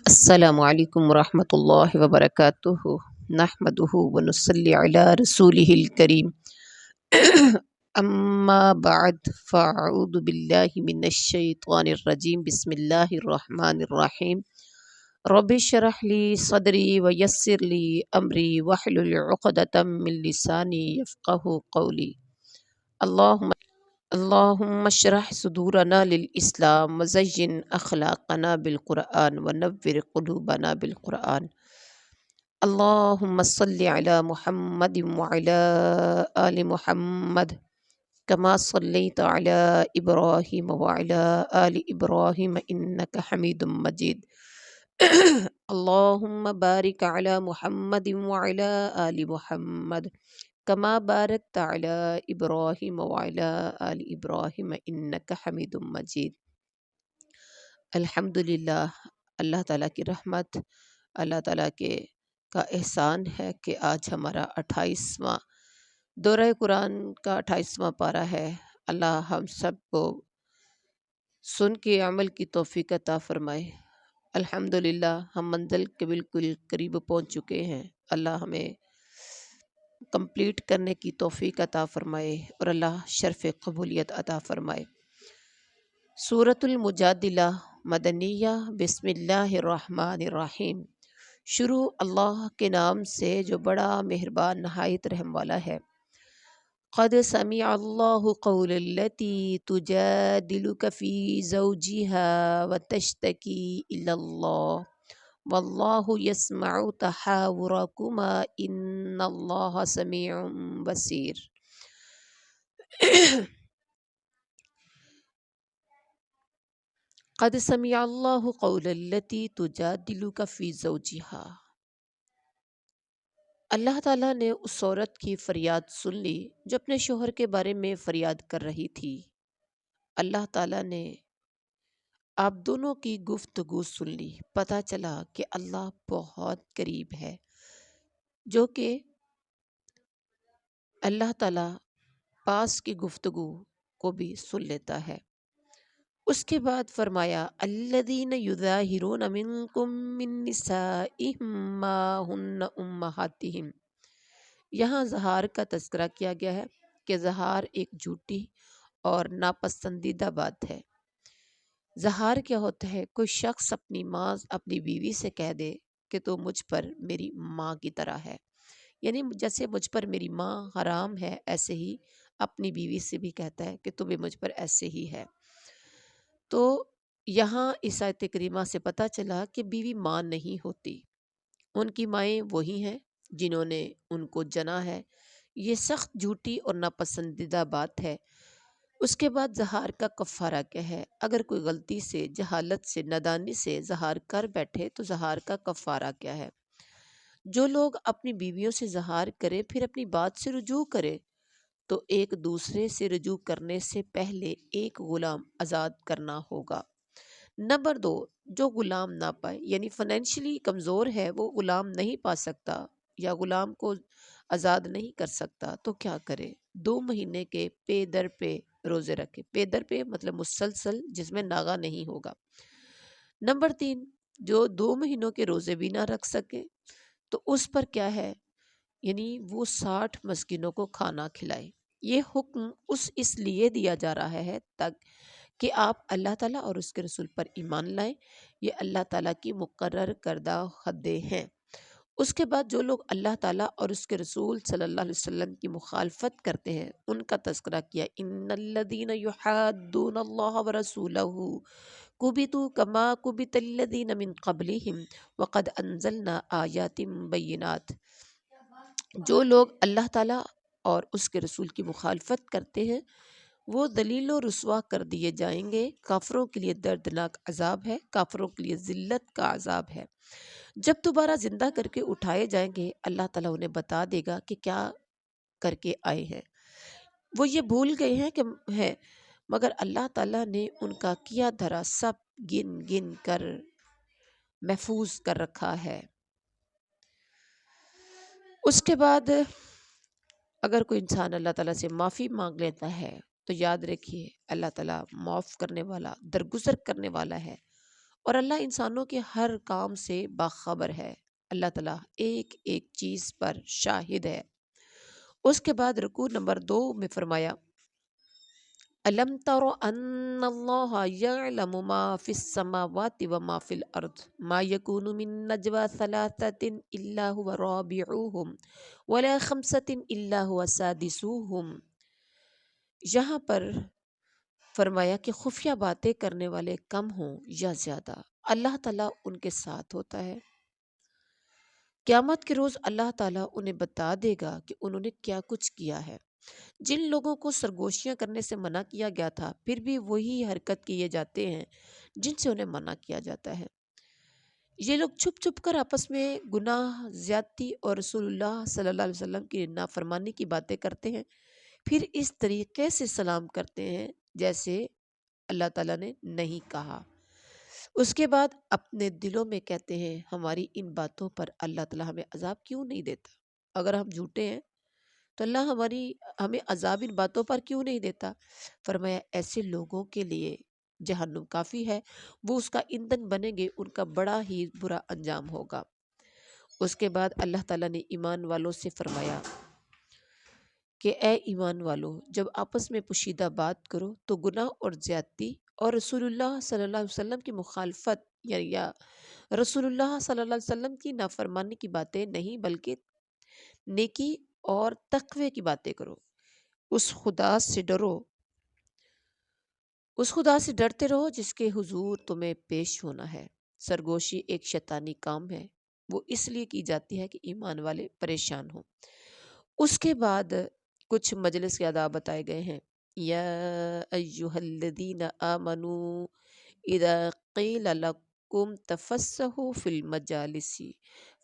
السلام علیکم ورحمۃ اللہ وبرکاتہ نحمدہ ونصلی علی رسولہ الکریم اما بعد فاعوذ باللہ من الشیطان الرجیم بسم اللہ الرحمن الرحیم رب اشرح لی صدری ویسر لی امری واحلل عقدۃ من لسانی یفقہوا قولی اللہم اللهم اشرح صدورنا للإسلام وزين أخلاقنا بالقرآن ونور قلوبنا بالقرآن اللهم صل على محمد وعلى آل محمد كما صليت على إبراهيم وعلى آل إبراهيم إنك حميد مجيد اللهم بارك على محمد وعلى آل محمد کما بارکت علی ابراہیم وعلی آل ابراہیم انک حمید مجید۔ الحمدللہ، اللہ تعالیٰ کی رحمت، اللہ تعالیٰ کا احسان ہے کہ آج ہمارا 28واں دورہ قرآن کا 28واں پارہ ہے۔ اللہ ہم سب کو سن کے عمل کی توفیق عطا فرمائے۔ الحمدللہ ہم منزل کے بالکل قریب پہنچ چکے ہیں۔ اللہ ہمیں کمپلیٹ کرنے کی توفیق عطا فرمائے اور اللہ شرف قبولیت عطا فرمائے۔ سورۃ المجادلہ مدنیہ۔ بسم اللہ الرحمن الرحیم۔ شروع اللہ کے نام سے جو بڑا مہربان نہایت رحم والا ہے۔ قد سمع اللہ قول التی تجادلک فی زوجہا وتشتکی الی اللہ واللہ یسمع تحاورکما ان اللہ سمیع بصیر۔ قد سمع اللہ قول التی تجادلک فی زوجہا، اللہ تعالیٰ نے اس عورت کی فریاد سن لی جو اپنے شوہر کے بارے میں فریاد کر رہی تھی۔ اللہ تعالیٰ نے آپ دونوں کی گفتگو سن لی۔ پتہ چلا کہ اللہ بہت قریب ہے، جو کہ اللہ تعالیٰ پاس کی گفتگو کو بھی سن لیتا ہے۔ اس کے بعد فرمایا الذین یظاہرون منکم من نسائہم ما ہن امہاتہم۔ یہاں زہار کا تذکرہ کیا گیا ہے کہ زہار ایک جھوٹی اور ناپسندیدہ بات ہے۔ زہار کیا ہوتا ہے؟ کوئی شخص اپنی ماں اپنی بیوی سے کہہ دے کہ تو مجھ پر میری ماں کی طرح ہے، یعنی جیسے مجھ پر میری ماں حرام ہے ایسے ہی اپنی بیوی سے بھی کہتا ہے کہ تو بھی مجھ پر ایسے ہی ہے۔ تو یہاں اس آیت کریمہ سے پتہ چلا کہ بیوی ماں نہیں ہوتی، ان کی مائیں وہی ہیں جنہوں نے ان کو جنا ہے۔ یہ سخت جھوٹی اور ناپسندیدہ بات ہے۔ اس کے بعد زہار کا کفارہ کیا ہے؟ اگر کوئی غلطی سے، جہالت سے، نادانی سے زہار کر بیٹھے تو زہار کا کفارہ کیا ہے؟ جو لوگ اپنی بیویوں سے زہار کرے پھر اپنی بات سے رجوع کرے تو ایک دوسرے سے رجوع کرنے سے پہلے ایک غلام آزاد کرنا ہوگا۔ نمبر 2، جو غلام نہ پائے، یعنی فائنینشلی کمزور ہے، وہ غلام نہیں پا سکتا یا غلام کو آزاد نہیں کر سکتا تو کیا کرے؟ 2 مہینے کے پے در پہ روزے رکھے۔ پے در پہ مطلب مسلسل، جس میں ناغہ نہیں ہوگا۔ نمبر 3، جو 2 مہینوں کے روزے بھی نہ رکھ سکے تو اس پر کیا ہے؟ یعنی وہ 60 مسکینوں کو کھانا کھلائے۔ یہ حکم اس لیے دیا جا رہا ہے کہ آپ اللہ تعالیٰ اور اس کے رسول پر ایمان لائیں۔ یہ اللہ تعالیٰ کی مقرر کردہ حدیں ہیں۔ اس کے بعد جو لوگ اللہ تعالیٰ اور اس کے رسول صلی اللہ علیہ وسلم کی مخالفت کرتے ہیں ان کا تذکرہ کیا۔ ان الذین یحادون اللہ ورسولہ کبتوا کما کبت الذین من قبلہم وقد انزلنا آیات بینات۔ جو لوگ اللہ تعالیٰ اور اس کے رسول کی مخالفت کرتے ہیں وہ ذلیل و رسوا کر دیے جائیں گے۔ کافروں کے لیے دردناک عذاب ہے، کافروں کے لیے ذلت کا عذاب ہے۔ جب دوبارہ زندہ کر کے اٹھائے جائیں گے اللہ تعالیٰ انہیں بتا دے گا کہ کیا کر کے آئے ہیں۔ وہ یہ بھول گئے ہیں کہ ہے، مگر اللہ تعالیٰ نے ان کا کیا دھرا سب گن گن کر محفوظ کر رکھا ہے۔ اس کے بعد اگر کوئی انسان اللہ تعالیٰ سے معافی مانگ لیتا ہے تو یاد رکھیے اللہ تعالیٰ معاف کرنے والا، درگزر کرنے والا ہے اور اللہ انسانوں کے ہر کام سے باخبر ہے، اللہ تعالیٰ ایک ایک چیز پر شاہد ہے۔ اس کے بعد رکوع نمبر 2 میں فرمایا الم تر ان اللہ یعلم ما فی السماوات و ما فی الارض ما یکون من نجوى ثلاثة الا هو رابعهم ولا خمسة الا هو سادسهم۔ یہاں پر فرمایا کہ خفیہ باتیں کرنے والے کم ہوں یا زیادہ، اللہ تعالیٰ ان کے ساتھ ہوتا ہے۔ قیامت کے روز اللہ تعالیٰ انہیں بتا دے گا کہ انہوں نے کیا کچھ کیا ہے۔ جن لوگوں کو سرگوشیاں کرنے سے منع کیا گیا تھا پھر بھی وہی حرکت کیے جاتے ہیں جن سے انہیں منع کیا جاتا ہے۔ یہ لوگ چھپ چھپ کر آپس میں گناہ، زیادتی اور رسول اللہ صلی اللہ علیہ وسلم کی نافرمانی کی باتیں کرتے ہیں، پھر اس طریقے سے سلام کرتے ہیں جیسے اللہ تعالیٰ نے نہیں کہا۔ اس کے بعد اپنے دلوں میں کہتے ہیں ہماری ان باتوں پر اللہ تعالیٰ ہمیں عذاب کیوں نہیں دیتا؟ اگر ہم جھوٹے ہیں تو اللہ ہمیں عذاب ان باتوں پر کیوں نہیں دیتا؟ فرمایا ایسے لوگوں کے لیے جہنم کافی ہے، وہ اس کا ایندھن بنیں گے، ان کا بڑا ہی برا انجام ہوگا۔ اس کے بعد اللہ تعالیٰ نے ایمان والوں سے فرمایا کہ اے ایمان والو، جب آپس میں پوشیدہ بات کرو تو گناہ اور زیادتی اور رسول اللہ صلی اللہ علیہ وسلم کی مخالفت یا رسول اللہ صلی اللہ علیہ وسلم کی نافرمانی کی باتیں نہیں بلکہ نیکی اور تقوی کی باتیں کرو۔ اس خدا سے ڈرو، اس خدا سے ڈرتے رہو جس کے حضور تمہیں پیش ہونا ہے۔ سرگوشی ایک شیطانی کام ہے، وہ اس لیے کی جاتی ہے کہ ایمان والے پریشان ہوں۔ اس کے بعد کچھ مجلس کے آداب بتائے گئے ہیں۔ یا ایہا الذین آمنوا اذا قیل لکم تفسحوا فی المجالس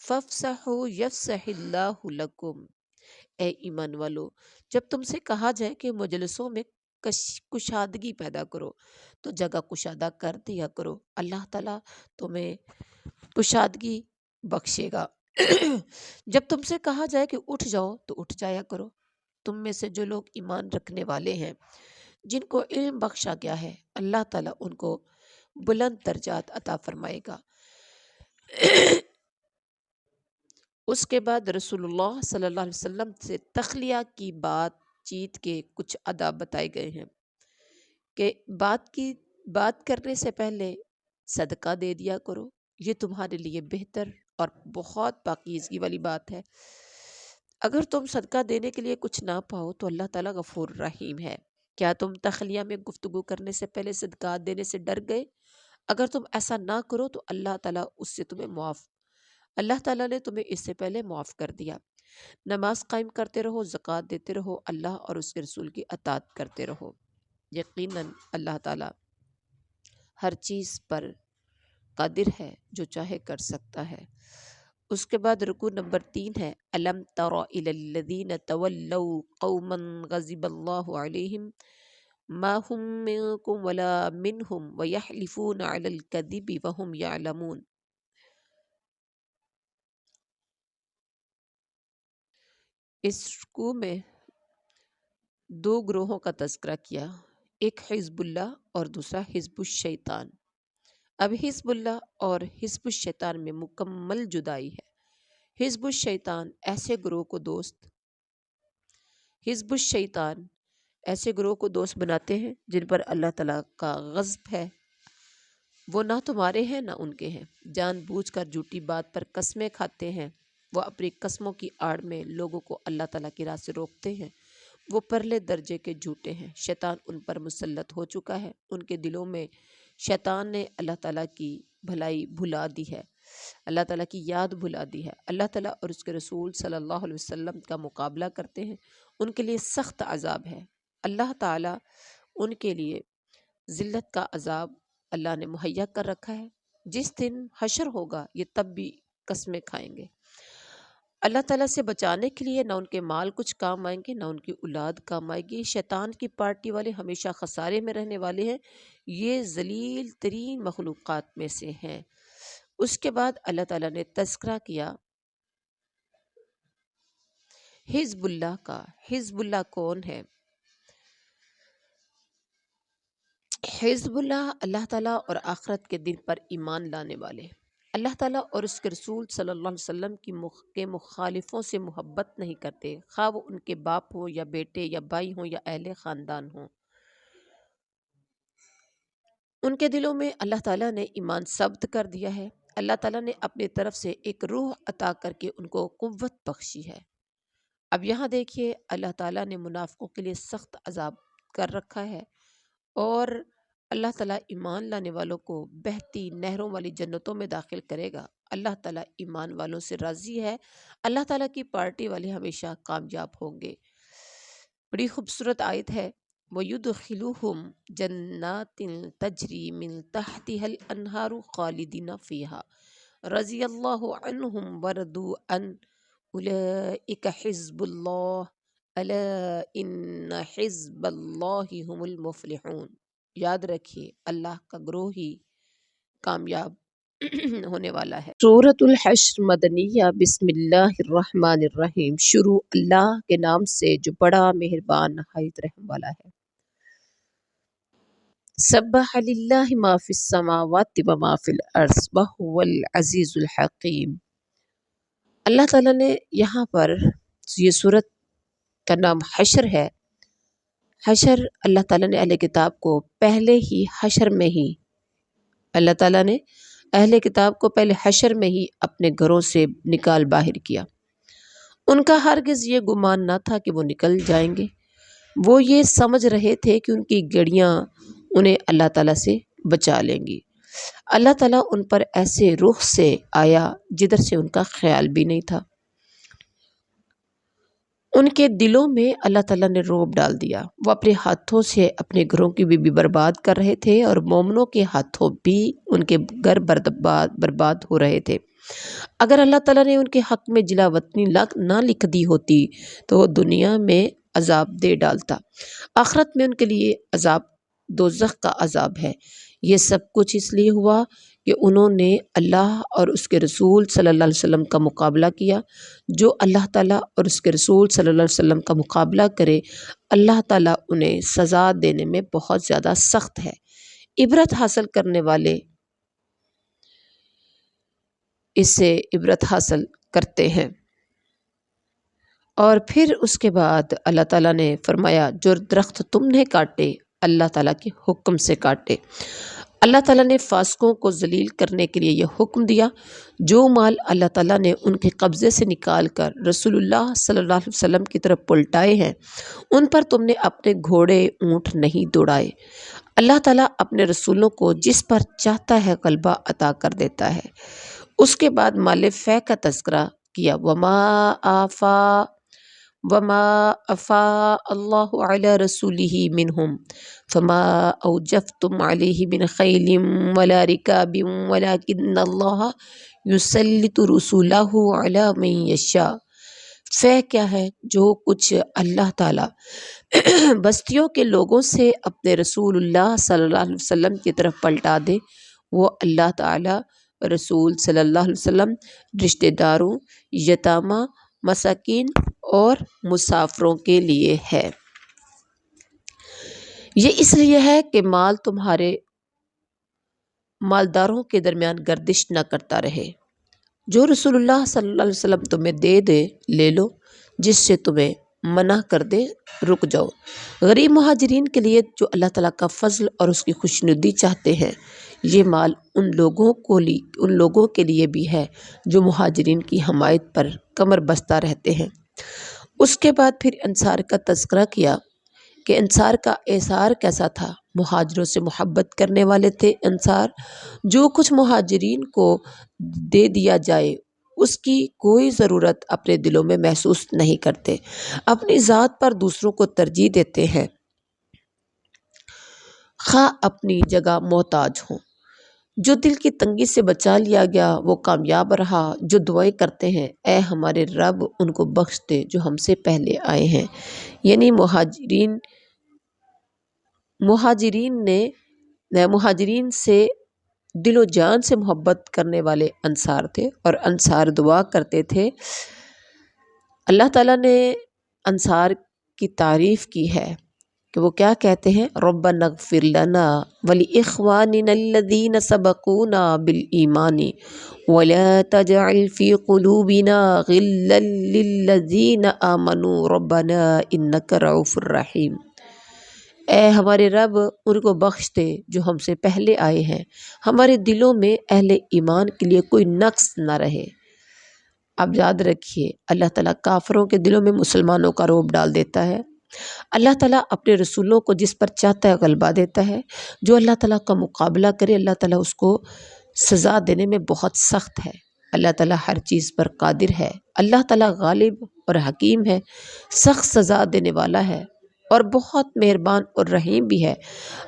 فافسحوا یفسح اللہ لکم۔ اے ایمان والو، جب تم سے کہا جائے کہ مجلسوں میں کشادگی پیدا کرو تو جگہ کشادہ کر دیا کرو، اللہ تعالیٰ تمہیں کشادگی بخشے گا۔ جب تم سے کہا جائے کہ اٹھ جاؤ تو اٹھ جایا کرو۔ تم میں سے جو لوگ ایمان رکھنے والے ہیں، جن کو علم بخشا گیا ہے، اللہ تعالیٰ ان کو بلند درجات عطا فرمائے گا۔ اس کے بعد رسول اللہ صلی اللہ علیہ وسلم سے تخلیہ کی بات چیت کے کچھ آداب بتائے گئے ہیں کہ بات کرنے سے پہلے صدقہ دے دیا کرو، یہ تمہارے لیے بہتر اور بہت پاکیزگی والی بات ہے۔ اگر تم صدقہ دینے کے لیے کچھ نہ پاؤ تو اللہ تعالیٰ غفور رحیم ہے۔ کیا تم تخلیہ میں گفتگو کرنے سے پہلے صدقات دینے سے ڈر گئے؟ اگر تم ایسا نہ کرو تو اللہ تعالیٰ نے تمہیں اس سے پہلے معاف کر دیا۔ نماز قائم کرتے رہو، زکوٰۃ دیتے رہو، اللہ اور اس کے رسول کی اطاعت کرتے رہو۔ یقیناً اللہ تعالیٰ ہر چیز پر قادر ہے، جو چاہے کر سکتا ہے۔ اس کے بعد رکوع نمبر 3 ہے الم تر الی الذین تولوا قوما غضب اللہ علیہم ما هم منکم ولا منہم ویحلفون علی الکذب وهم یعلمون۔ اس رکوع میں 2 گروہوں کا تذکرہ کیا، ایک حزب اللہ اور دوسرا حزب الشیطان۔ اب حزب اللہ اور حزب الشیطان میں مکمل جدائی ہے۔ حزب الشیطان ایسے گروہ کو دوست بناتے ہیں جن پر اللہ تعالیٰ کا غضب ہے، وہ نہ تمہارے ہیں نہ ان کے ہیں، جان بوجھ کر جھوٹی بات پر قسمیں کھاتے ہیں، وہ اپنی قسموں کی آڑ میں لوگوں کو اللہ تعالیٰ کی راہ سے روکتے ہیں، وہ پرلے درجے کے جھوٹے ہیں۔ شیطان ان پر مسلط ہو چکا ہے، ان کے دلوں میں شیطان نے اللہ تعالیٰ کی بھلائی بھلا دی ہے، اللہ تعالیٰ کی یاد بھلا دی ہے۔ اللہ تعالیٰ اور اس کے رسول صلی اللہ علیہ وسلم کا مقابلہ کرتے ہیں، ان کے لیے سخت عذاب ہے۔ اللہ تعالیٰ ان کے لیے ذلت کا عذاب اللہ نے مہیا کر رکھا ہے۔ جس دن حشر ہوگا یہ تب بھی قسمیں کھائیں گے۔ اللہ تعالیٰ سے بچانے کے لیے نہ ان کے مال کچھ کام آئیں گے نہ ان کی اولاد کام آئے گی۔ شیطان کی پارٹی والے ہمیشہ خسارے میں رہنے والے ہیں، یہ ذلیل ترین مخلوقات میں سے ہیں۔ اس کے بعد اللہ تعالیٰ نے تذکرہ کیا حزب اللہ کا۔ حزب اللہ کون ہے؟ حزب اللہ، اللہ تعالیٰ اور آخرت کے دن پر ایمان لانے والے، اللہ تعالیٰ اور اس کے رسول صلی اللہ علیہ وسلم کے مخالفوں سے محبت نہیں کرتے، خواہ وہ ان کے باپ ہوں یا بیٹے یا بھائی ہوں یا اہل خاندان ہوں۔ ان کے دلوں میں اللہ تعالیٰ نے ایمان ثبت کر دیا ہے۔ اللہ تعالیٰ نے اپنی طرف سے ایک روح عطا کر کے ان کو قوت بخشی ہے۔ اب یہاں دیکھیے، اللہ تعالیٰ نے منافقوں کے لیے سخت عذاب کر رکھا ہے، اور اللہ تعالیٰ ایمان لانے والوں کو بہتی نہروں والی جنتوں میں داخل کرے گا۔ اللہ تعالیٰ ایمان والوں سے راضی ہے، اللہ تعالیٰ کی پارٹی والے ہمیشہ کامیاب ہوں گے۔ بڑی خوبصورت آیت ہے، وَيُدْخِلُهُمْ جَنَّاتٍ تَجْرِي مِن تَحْتِهَا الْأَنْهَارُ خَالِدِينَ فِيهَا رَضِيَ اللَّهُ عَنْهُمْ وَرَضُوا عَنْهُ أُولَئِكَ حِزْبُ اللَّهِ أَلَا إِنَّ حِزْبَ اللَّهِ هُمُ الْمُفْلِحُونَ۔ یاد رکھیے، اللہ کا گروہ ہی کامیاب ہونے والا ہے۔ سورۃ الحشر مدنیہ۔ بسم اللہ الرحمن الرحیم۔ شروع اللہ کے نام سے جو بڑا مہربان نہایت رحم والا ہے۔ سبح للہ ما فی السماوات و ما فی الارض وہو العزیز الحکیم۔ اللہ تعالیٰ نے یہاں پر، یہ سورت کا نام حشر ہے۔ حشر، اللہ تعالیٰ نے اہل کتاب کو پہلے ہی حشر میں ہی، اللہ تعالیٰ نے اہل کتاب کو پہلے حشر میں ہی اپنے گھروں سے نکال باہر کیا۔ ان کا ہرگز یہ گمان نہ تھا کہ وہ نکل جائیں گے۔ وہ یہ سمجھ رہے تھے کہ ان کی گڑیاں انہیں اللہ تعالیٰ سے بچا لیں گی۔ اللہ تعالیٰ ان پر ایسے رخ سے آیا جدھر سے ان کا خیال بھی نہیں تھا۔ ان کے دلوں میں اللہ تعالیٰ نے رعب ڈال دیا۔ وہ اپنے ہاتھوں سے اپنے گھروں کی بھی برباد کر رہے تھے، اور مومنوں کے ہاتھوں بھی ان کے گھر برباد ہو رہے تھے۔ اگر اللہ تعالیٰ نے ان کے حق میں جلا وطنی نہ لکھ دی ہوتی تو وہ دنیا میں عذاب دے ڈالتا، آخرت میں ان کے لیے عذاب دوزخ کا عذاب ہے۔ یہ سب کچھ اس لیے ہوا کہ انہوں نے اللہ اور اس کے رسول صلی اللہ علیہ وسلم کا مقابلہ کیا۔ جو اللہ تعالیٰ اور اس کے رسول صلی اللہ علیہ وسلم کا مقابلہ کرے، اللہ تعالیٰ انہیں سزا دینے میں بہت زیادہ سخت ہے۔ عبرت حاصل کرنے والے اس سے عبرت حاصل کرتے ہیں۔ اور پھر اس کے بعد اللہ تعالیٰ نے فرمایا، جو درخت تم نے کاٹے اللہ تعالیٰ کے حکم سے کاٹے۔ اللہ تعالیٰ نے فاسقوں کو ذلیل کرنے کے لیے یہ حکم دیا، جو مال اللہ تعالیٰ نے ان کے قبضے سے نکال کر رسول اللہ صلی اللہ علیہ وسلم کی طرف پلٹائے ہیں، ان پر تم نے اپنے گھوڑے اونٹ نہیں دوڑائے۔ اللہ تعالیٰ اپنے رسولوں کو جس پر چاہتا ہے غلبہ عطا کر دیتا ہے۔ اس کے بعد مال فے کا تذکرہ کیا، وما افاء اللہ علی رسولہ منہم فما اوجفتم علیہ من خیل ولا رکاب ولکن اللہ یسلط رسولہ علی من یشاء۔ فے کیا ہے؟ جو کچھ اللہ تعالیٰ بستیوں کے لوگوں سے اپنے رسول اللہ صلی اللہ علیہ وسلم کی طرف پلٹا دے، وہ اللہ تعالیٰ رسول صلی اللہ علیہ وسلم، رشتہ داروں، یتامہ، مساکین اور مسافروں کے لیے ہے۔ یہ اس لیے ہے کہ مال تمہارے مالداروں کے درمیان گردش نہ کرتا رہے۔ جو رسول اللہ صلی اللہ علیہ وسلم تمہیں دے دے لے لو، جس سے تمہیں منع کر دے رک جاؤ۔ غریب مہاجرین کے لیے جو اللہ تعالیٰ کا فضل اور اس کی خوشنودی چاہتے ہیں، یہ مال ان لوگوں کے لیے بھی ہے جو مہاجرین کی حمایت پر کمر بستہ رہتے ہیں۔ اس کے بعد پھر انصار کا تذکرہ کیا کہ انصار کا احسار کیسا تھا۔ مہاجروں سے محبت کرنے والے تھے انصار۔ جو کچھ مہاجرین کو دے دیا جائے اس کی کوئی ضرورت اپنے دلوں میں محسوس نہیں کرتے، اپنی ذات پر دوسروں کو ترجیح دیتے ہیں، خواہ اپنی جگہ محتاج ہوں۔ جو دل کی تنگی سے بچا لیا گیا وہ کامیاب رہا۔ جو دعائیں کرتے ہیں، اے ہمارے رب ان کو بخش دے جو ہم سے پہلے آئے ہیں، یعنی مہاجرین سے دل و جان سے محبت کرنے والے انصار تھے، اور انصار دعا کرتے تھے۔ اللہ تعالیٰ نے انصار کی تعریف کی ہے کہ وہ کیا کہتے ہیں، ربنا اغفر لنا ولاخواننا الذین سبقونا بالایمان ولا تجعل في قلوبنا غلا للذین آمنوا ربنا انک رؤوف رحیم۔ اے ہمارے رب ان کو بخش دے جو ہم سے پہلے آئے ہیں، ہمارے دلوں میں اہل ایمان کے لیے کوئی نقص نہ رہے۔ اب یاد رکھیے، اللہ تعالیٰ کافروں کے دلوں میں مسلمانوں کا رعب ڈال دیتا ہے۔ اللہ تعالیٰ اپنے رسولوں کو جس پر چاہتا ہے غلبہ دیتا ہے۔ جو اللہ تعالیٰ کا مقابلہ کرے اللہ تعالیٰ اس کو سزا دینے میں بہت سخت ہے۔ اللہ تعالیٰ ہر چیز پر قادر ہے۔ اللہ تعالیٰ غالب اور حکیم ہے، سخت سزا دینے والا ہے اور بہت مہربان اور رحیم بھی ہے۔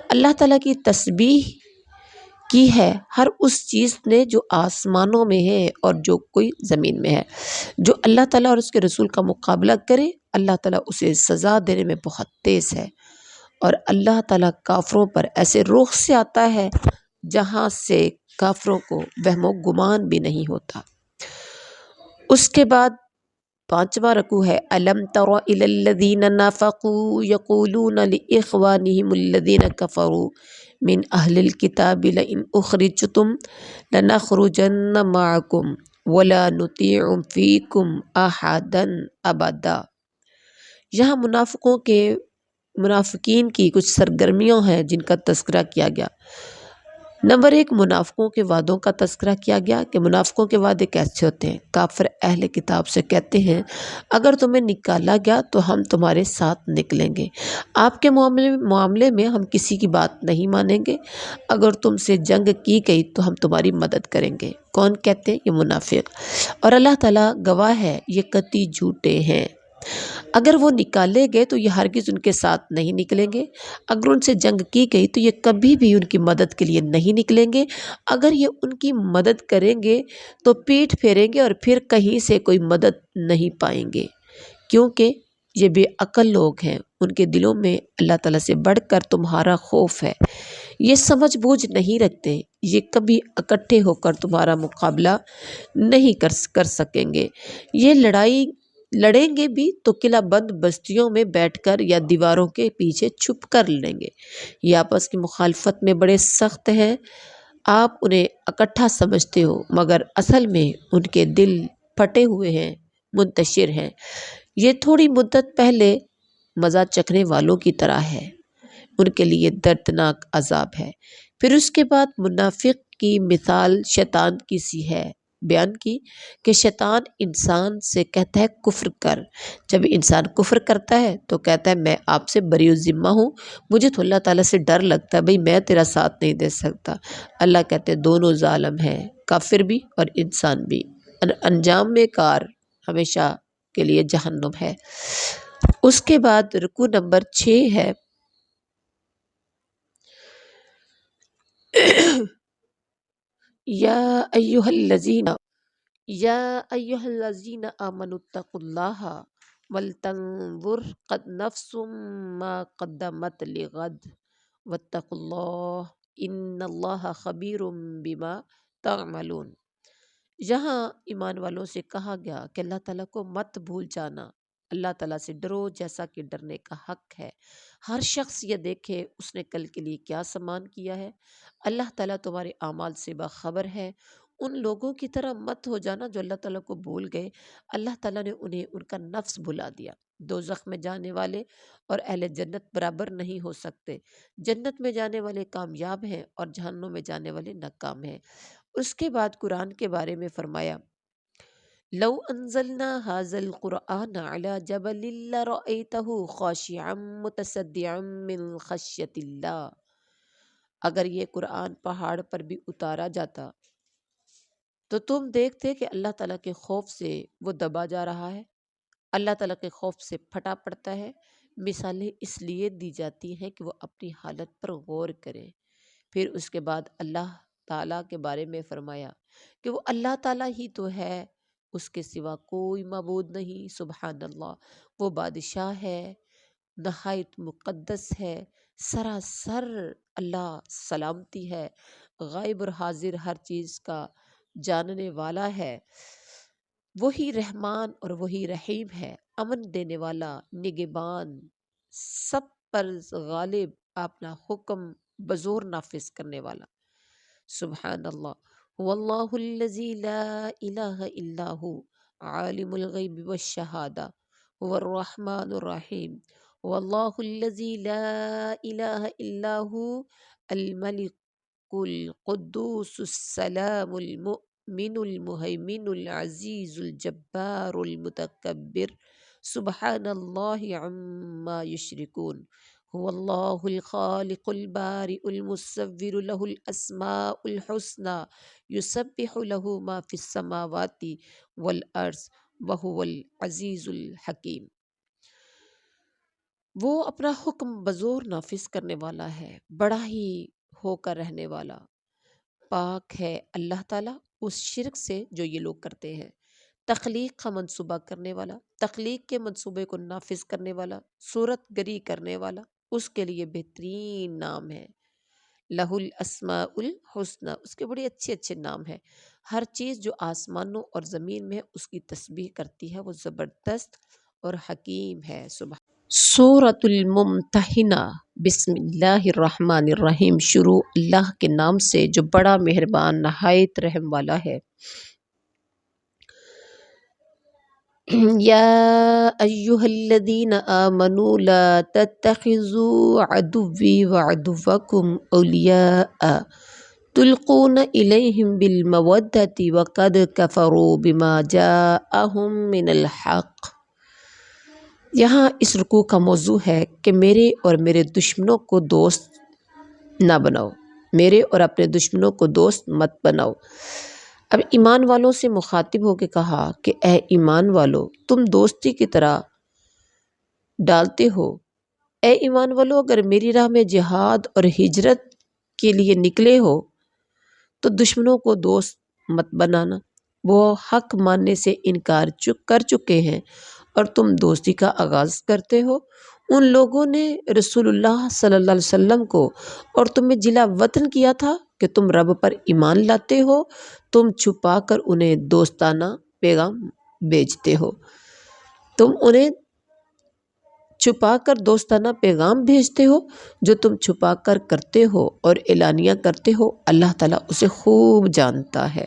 اللہ تعالیٰ کی تسبیح کی ہے ہر اس چیز نے جو آسمانوں میں ہے اور جو کوئی زمین میں ہے۔ جو اللہ تعالیٰ اور اس کے رسول کا مقابلہ کرے اللہ تعالیٰ اسے سزا دینے میں بہت تیز ہے، اور اللہ تعالیٰ کافروں پر ایسے رخ سے آتا ہے جہاں سے کافروں کو وہم و گمان بھی نہیں ہوتا۔ اس کے بعد 5واں رکوع ہے، أَلَمْ تَرَ إِلَى الَّذِينَ نَافَقُوا يَقُولُونَ لِإِخْوَانِهِمُ الَّذِينَ كَفَرُوا مِنْ أَهْلِ الْكِتَابِ لَئِنْ أُخْرِجْتُمْ لَنَخْرُجَنَّ مَعَكُمْ وَلَا نُطِيعُ فِيكُمْ أَحَدًا أَبَدًا۔ یہاں منافقین کی کچھ سرگرمیوں ہیں جن کا تذکرہ کیا گیا۔ نمبر 1، منافقوں کے وعدوں کا تذکرہ کیا گیا کہ منافقوں کے وعدے کیسے ہوتے ہیں۔ کافر اہل کتاب سے کہتے ہیں اگر تمہیں نکالا گیا تو ہم تمہارے ساتھ نکلیں گے، آپ کے معاملے میں ہم کسی کی بات نہیں مانیں گے، اگر تم سے جنگ کی گئی تو ہم تمہاری مدد کریں گے۔ کون کہتے ہیں؟ یہ منافق، اور اللہ تعالیٰ گواہ ہے یہ قطعی جھوٹے ہیں۔ اگر وہ نکالے گئے تو یہ ہرگز ان کے ساتھ نہیں نکلیں گے، اگر ان سے جنگ کی گئی تو یہ کبھی بھی ان کی مدد کے لیے نہیں نکلیں گے، اگر یہ ان کی مدد کریں گے تو پیٹھ پھیریں گے اور پھر کہیں سے کوئی مدد نہیں پائیں گے، کیونکہ یہ بے عقل لوگ ہیں، ان کے دلوں میں اللہ تعالیٰ سے بڑھ کر تمہارا خوف ہے، یہ سمجھ بوجھ نہیں رکھتے، یہ کبھی اکٹھے ہو کر تمہارا مقابلہ نہیں کر سکیں گے، یہ لڑیں گے بھی تو قلعہ بند بستیوں میں بیٹھ کر یا دیواروں کے پیچھے چھپ کر لڑیں گے، یہ آپس کی مخالفت میں بڑے سخت ہیں، آپ انہیں اکٹھا سمجھتے ہو مگر اصل میں ان کے دل پھٹے ہوئے ہیں، منتشر ہیں، یہ تھوڑی مدت پہلے مزہ چکھنے والوں کی طرح ہے، ان کے لیے دردناک عذاب ہے۔ پھر اس کے بعد منافق کی مثال شیطان کی سی ہے بیان کی کہ شیطان انسان سے کہتا ہے کفر کر، جب انسان کفر کرتا ہے تو کہتا ہے میں آپ سے بری الذمہ ہوں، مجھے تو اللہ تعالیٰ سے ڈر لگتا ہے، بھئی میں تیرا ساتھ نہیں دے سکتا۔ اللہ کہتے ہیں دونوں ظالم ہیں، کافر بھی اور انسان بھی، انجام میں کار ہمیشہ کے لیے جہنم ہے۔ اس کے بعد رکوع نمبر 6 ہے، یا ایہا الذین آمنوا اتقوا اللہ ولتنظر نفس ما قدمت لغد واتقوا اللہ ان اللہ خبیر بما تعملون۔ یہاں ایمان والوں سے کہا گیا کہ اللہ تعالیٰ کو مت بھول جانا، اللہ تعالیٰ سے ڈرو جیسا کہ ڈرنے کا حق ہے، ہر شخص یہ دیکھے اس نے کل کے لیے کیا سامان کیا ہے، اللہ تعالیٰ تمہارے اعمال سے باخبر ہے، ان لوگوں کی طرح مت ہو جانا جو اللہ تعالیٰ کو بھول گئے، اللہ تعالیٰ نے انہیں ان کا نفس بھلا دیا۔ دوزخ میں جانے والے اور اہل جنت برابر نہیں ہو سکتے، جنت میں جانے والے کامیاب ہیں اور جہنم میں جانے والے ناکام ہیں۔ اس کے بعد قرآن کے بارے میں فرمایا لو انزلنا هذا القرآن على جبل لرأيته خاشعا متصدعا من خشیت اللہ، اگر یہ قرآن پہاڑ پر بھی اتارا جاتا تو تم دیکھتے کہ اللہ تعالیٰ کے خوف سے وہ دبا جا رہا ہے، اللہ تعالیٰ کے خوف سے پھٹا پڑتا ہے۔ مثالیں اس لیے دی جاتی ہیں کہ وہ اپنی حالت پر غور کریں۔ پھر اس کے بعد اللہ تعالیٰ کے بارے میں فرمایا کہ وہ اللہ تعالیٰ ہی تو ہے، اس کے سوا کوئی معبود نہیں، سبحان اللہ، وہ بادشاہ ہے، نہایت مقدس ہے، سراسر اللہ سلامتی ہے، غائب اور حاضر ہر چیز کا جاننے والا ہے، وہی رحمان اور وہی رحیم ہے، امن دینے والا، نگہبان، سب پر غالب، اپنا حکم بزور نافذ کرنے والا۔ سبحان اللہ، هو اللہ الذی لا الہ الا ہو عالم الغیب والشہادہ هو الرحمن الرحیم، هو اللہ الذی لا الہ الا ہو الملک القدوس السلام المؤمن المہیمن العزیز الجبار المتکبر، سبحان اللہ عما یشرکون، هو اللہ الخالق البارئ المصور له الاسماء الحسنى یسبح له ما فی السماوات والارض وهو العزیز الحکیم۔ وہ اپنا حکم بزور نافذ کرنے والا ہے، بڑا ہی ہو کر رہنے والا، پاک ہے اللہ تعالیٰ اس شرک سے جو یہ لوگ کرتے ہیں۔ تخلیق کا منصوبہ کرنے والا، تخلیق کے منصوبے کو نافذ کرنے والا، صورت گری کرنے والا، اس کے لیے بہترین نام ہے لہ الاسماء الحسنی، اس کے بڑے اچھے اچھے نام ہیں۔ ہر چیز جو آسمانوں اور زمین میں ہے اس کی تسبیح کرتی ہے، وہ زبردست اور حکیم ہے۔ سورۃ الممتحنہ، بسم اللہ الرحمن الرحیم، شروع اللہ کے نام سے جو بڑا مہربان نہایت رحم والا ہے۔ یا ایہا الذین آمنوا لا تتخذوا عدوی وعدوکم اولیاء تلقون الیہم بالمودۃ وقد کفروا بما جاءہم من الحق۔ یہاں اس رکوع کا موضوع ہے کہ میرے اور میرے دشمنوں کو دوست نہ بناؤ، میرے اور اپنے دشمنوں کو دوست مت بناؤ۔ اب ایمان والوں سے مخاطب ہو کے کہا کہ اے ایمان والو، تم دوستی کی طرح ڈالتے ہو۔ اے ایمان والو، اگر میری راہ میں جہاد اور ہجرت کے لیے نکلے ہو تو دشمنوں کو دوست مت بنانا، وہ حق ماننے سے انکار کر چکے ہیں اور تم دوستی کا آغاز کرتے ہو۔ ان لوگوں نے رسول اللہ صلی اللہ علیہ وسلم کو اور تمہیں جلا وطن کیا تھا کہ تم رب پر ایمان لاتے ہو، تم چھپا کر انہیں دوستانہ پیغام بھیجتے ہو، تم انہیں چھپا کر دوستانہ پیغام بھیجتے ہو، جو تم چھپا کر کرتے ہو اور اعلانیہ کرتے ہو، اللہ تعالیٰ اسے خوب جانتا ہے۔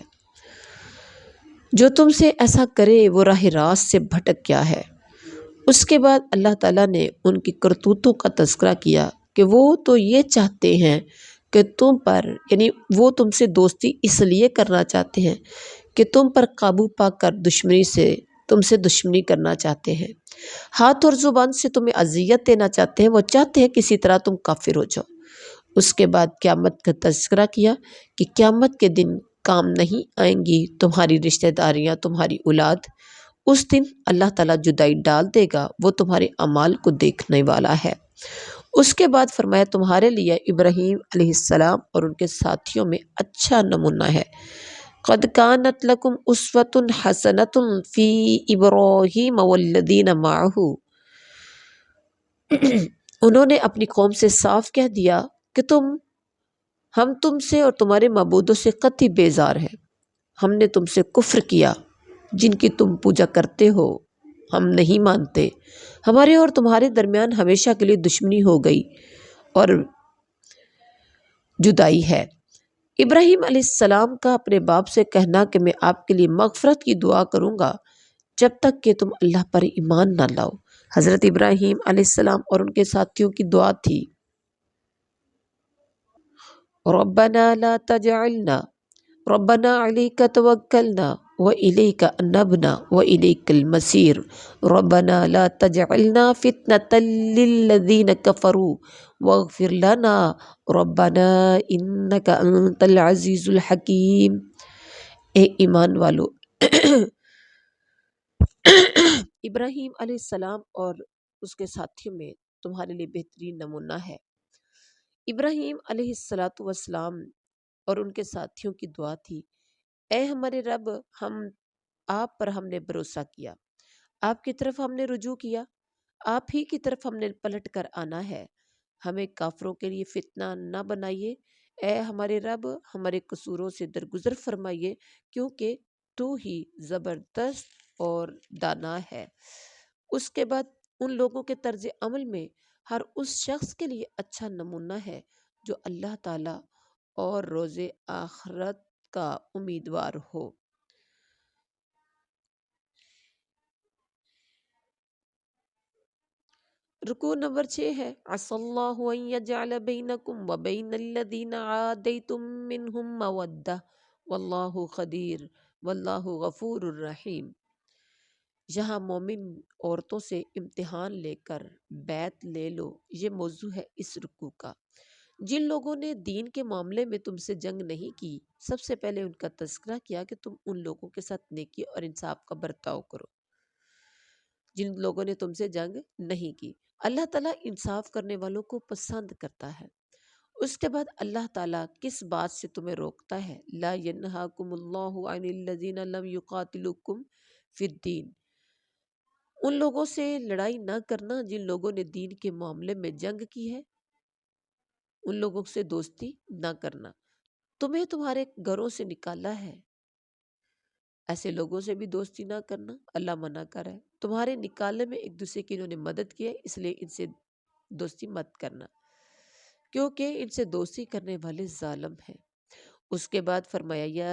جو تم سے ایسا کرے وہ راہ راست سے بھٹک گیا ہے۔ اس کے بعد اللہ تعالیٰ نے ان کی کرتوتوں کا تذکرہ کیا کہ وہ تو یہ چاہتے ہیں کہ تم پر، یعنی وہ تم سے دوستی اس لیے کرنا چاہتے ہیں کہ تم پر قابو پا کر تم سے دشمنی کرنا چاہتے ہیں، ہاتھ اور زبان سے تمہیں اذیت دینا چاہتے ہیں، وہ چاہتے ہیں کسی طرح تم کافر ہو جاؤ۔ اس کے بعد قیامت کا تذکرہ کیا کہ قیامت کے دن کام نہیں آئیں گی تمہاری رشتہ داریاں، تمہاری اولاد، اس دن اللہ تعالیٰ جدائی ڈال دے گا، وہ تمہارے اعمال کو دیکھنے والا ہے۔ اس کے بعد فرمایا تمہارے لیے ابراہیم علیہ السلام اور ان کے ساتھیوں میں اچھا نمونہ ہے۔ قد کانت لکم اسوۃ حسنۃ فی ابراہیم والذین معہ، انہوں نے اپنی قوم سے صاف کہہ دیا کہ ہم تم سے اور تمہارے معبودوں سے قطعی بیزار ہیں، ہم نے تم سے کفر کیا، جن کی تم پوجا کرتے ہو ہم نہیں مانتے، ہمارے اور تمہارے درمیان ہمیشہ کے لیے دشمنی ہو گئی اور جدائی ہے۔ ابراہیم علیہ السلام کا اپنے باپ سے کہنا کہ میں آپ کے لیے مغفرت کی دعا کروں گا جب تک کہ تم اللہ پر ایمان نہ لاؤ، حضرت ابراہیم علیہ السلام اور ان کے ساتھیوں کی دعا تھی، ربنا لا تجعلنا، ربنا علیک توکلنا وإلیک انبنا وإلیک المصیر، ربنا لا تجعلنا فتنة للذین کفروا واغفر لنا ربنا انک انت العزیز الحکیم۔ اے ایمان والو، ابراہیم علیہ السلام اور اس کے ساتھیوں میں تمہارے لیے بہترین نمونہ ہے۔ ابراہیم علیہ السلام اور ان کے ساتھیوں کی دعا تھی، اے ہمارے رب، آپ پر ہم نے بھروسہ کیا، آپ کی طرف ہم نے رجوع کیا، آپ ہی کی طرف ہم نے پلٹ کر آنا ہے، ہمیں کافروں کے لیے فتنہ نہ بنائیے، اے ہمارے رب ہمارے قصوروں سے درگزر فرمائیے، کیونکہ تو ہی زبردست اور دانا ہے۔ اس کے بعد ان لوگوں کے طرز عمل میں ہر اس شخص کے لیے اچھا نمونہ ہے جو اللہ تعالیٰ اور روز آخرت کا امیدوار ہو۔ رکوع نمبر 6 ہے عَسَى اللَّهُ أَن يَجْعَلَ بَيْنَكُمْ وَبَيْنَ الَّذِينَ عَادَيْتُم مِّنْهُم مَّوَدَّةً وَاللَّهُ قدیر واللہ غفور الرحیم۔ یہاں مومن عورتوں سے امتحان لے کر بیعت لے لو، یہ موضوع ہے اس رکوع کا۔ جن لوگوں نے دین کے معاملے میں تم سے جنگ نہیں کی، سب سے پہلے ان کا تذکرہ کیا کہ تم ان لوگوں کے ساتھ نیکی اور انصاف کا برتاؤ کرو جن لوگوں نے تم سے جنگ نہیں کی۔ اللہ تعالیٰ انصاف کرنے والوں کو پسند کرتا ہے۔ اس کے بعد اللہ تعالیٰ کس بات سے تمہیں روکتا ہے؟ لا ینہاکم اللہ عن الذین لم یقاتلوکم فی الدین، ان لوگوں سے لڑائی نہ کرنا جن لوگوں نے دین کے معاملے میں جنگ کی ہے، ان لوگوں سے دوستی نہ کرنا۔ تمہیں تمہارے گھروں سے نکالا ہے، ایسے لوگوں سے بھی دوستی نہ کرنا اللہ منع کر رہا ہے۔ تمہارے نکالنے میں ایک دوسرے کی انہوں نے مدد کی ہے، اس لیے ان سے دوستی مت کرنا، کیونکہ ان سے دوستی کرنے والے ظالم ہیں۔ اس کے بعد فرمایا یا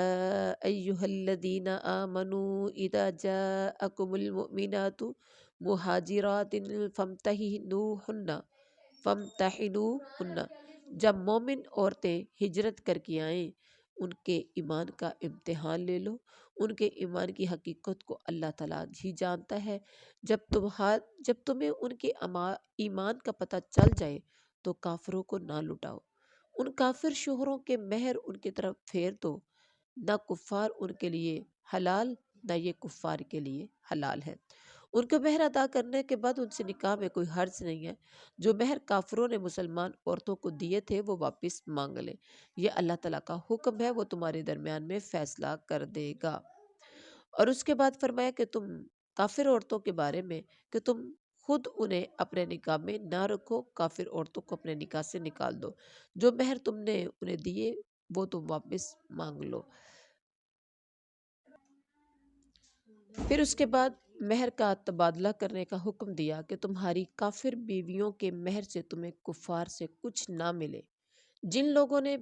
ایہا الذین آمنوا اذا جاءکم المؤمنات مہاجرات فامتحنوہن، جب مومن عورتیں ہجرت کر کے آئیں ان کے ایمان کا امتحان لے لو۔ ان کے ایمان کی حقیقت کو اللہ تعالیٰ ہی جانتا ہے۔ جب تمہیں ان کے ایمان کا پتہ چل جائے تو کافروں کو نہ لٹاؤ، ان کافر شوہروں کے مہر ان کی طرف پھیر دو، نہ کفار ان کے لیے حلال نہ یہ کفار کے لیے حلال ہے۔ ان کو مہر ادا کرنے کے بعد ان سے نکاح میں کوئی حرج نہیں ہے۔ جو مہر کافروں نے مسلمان عورتوں کو دیے تھے وہ واپس مانگ لیں، یہ اللہ تعالیٰ کا حکم ہے، وہ تمہارے درمیان میں فیصلہ کر دے گا۔ اور اس کے بعد فرمایا کہ تم کافر عورتوں کے بارے میں کہ تم خود انہیں اپنے نکاح میں نہ رکھو، کافر عورتوں کو اپنے نکاح سے نکال دو، جو مہر تم نے انہیں دیے وہ تم واپس مانگ لو۔ پھر اس کے بعد مہر کا تبادلہ کرنے کا حکم دیا کہ تمہاری کافر بیویوں کے مہر سے تمہیں کفار سے کچھ نہ ملے۔ جن لوگوں کی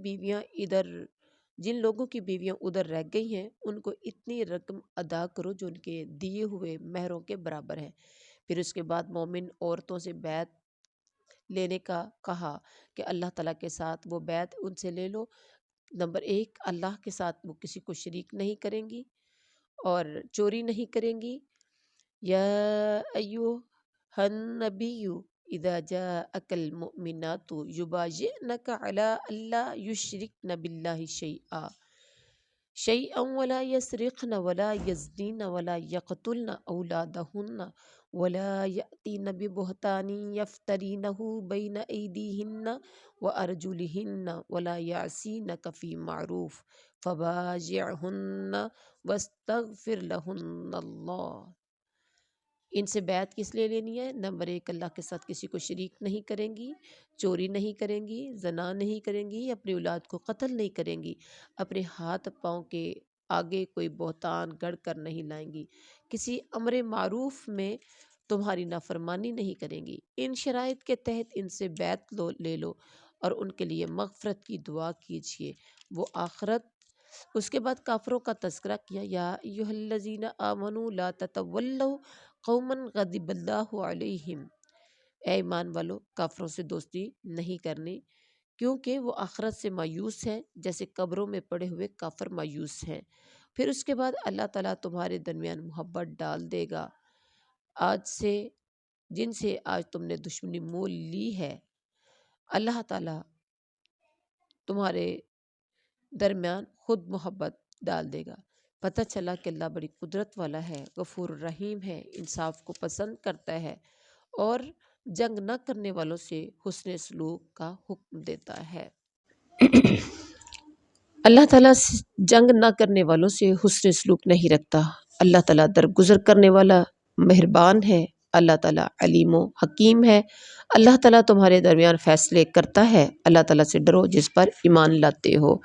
بیویاں ادھر رہ گئی ہیں ان کو اتنی رقم ادا کرو جو ان کے دیے ہوئے مہروں کے برابر ہے۔ پھر اس کے بعد مومن عورتوں سے بیعت لینے کا کہا کہ اللہ تعالیٰ کے ساتھ وہ بیعت ان سے لے لو۔ نمبر 1، اللہ کے ساتھ وہ کسی کو شریک نہیں کریں گی اور چوری نہیں کریں گی۔ یا ایھا النبی اذا جاءک المؤمنات یبایعنک علی الا یشرکن باللہ شیئا ولا یسرقن ولا یزنین ولا یقتلن اولادہن ولا یأتین ببہتان یفترینہ بین ایدیہن وارجلہن ولا یعصینک فی معروف فبایعہن واستغفر لہن اللہ۔ ان سے بیعت کس لیے لینی ہے؟ نمبر 1، اللہ کے ساتھ کسی کو شریک نہیں کریں گی، چوری نہیں کریں گی، زنا نہیں کریں گی، اپنی اولاد کو قتل نہیں کریں گی، اپنے ہاتھ پاؤں کے آگے کوئی بہتان گڑھ کر نہیں لائیں گی، کسی امر معروف میں تمہاری نافرمانی نہیں کریں گی۔ ان شرائط کے تحت ان سے بیعت لے لو اور ان کے لیے مغفرت کی دعا کیجیے، وہ آخرت۔ اس کے بعد کافروں کا تذکرہ کیا یا ایھا الذین آمنوا لا تتولوا قوما غضب اللہ علیہم، اے ایمان والو کافروں سے دوستی نہیں کرنی کیونکہ وہ آخرت سے مایوس ہیں جیسے قبروں میں پڑے ہوئے کافر مایوس ہیں۔ پھر اس کے بعد اللہ تعالیٰ تمہارے درمیان محبت ڈال دے گا، جن سے آج تم نے دشمنی مول لی ہے، اللہ تعالیٰ تمہارے درمیان خود محبت ڈال دے گا۔ پتہ چلا کہ اللہ بڑی قدرت والا ہے، غفور الرحیم ہے، انصاف کو پسند کرتا ہے اور جنگ نہ کرنے والوں سے حسن سلوک کا حکم دیتا ہے۔ اللہ تعالیٰ جنگ نہ کرنے والوں سے حسن سلوک نہیں رکھتا۔ اللہ تعالیٰ درگزر کرنے والا مہربان ہے، اللہ تعالیٰ علیم و حکیم ہے، اللہ تعالیٰ تمہارے درمیان فیصلے کرتا ہے۔ اللہ تعالیٰ سے ڈرو جس پر ایمان لاتے ہو۔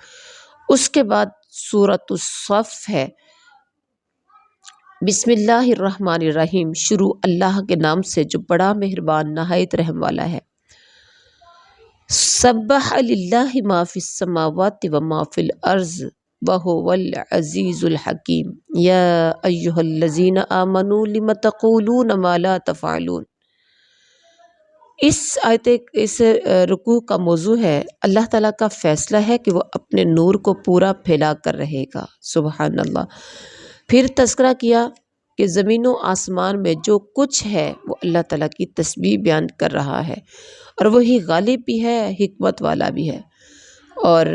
اس کے بعد سورۃ الصف ہے۔ بسم اللہ الرحمن الرحیم، شروع اللہ کے نام سے جو بڑا مہربان نہایت رحم والا ہے۔ سبح للہ ما فی السماوات و ما فی الارض وهو العزیز الحکیم یا ایہا الذین آمنوا لم تقولون ما لا تفعلون۔ اس رکوع کا موضوع ہے اللہ تعالیٰ کا فیصلہ ہے کہ وہ اپنے نور کو پورا پھیلا کر رہے گا، سبحان اللہ۔ پھر تذکرہ کیا کہ زمین و آسمان میں جو کچھ ہے وہ اللہ تعالیٰ کی تسبیح بیان کر رہا ہے، اور وہی غالب بھی ہے، حکمت والا بھی ہے۔ اور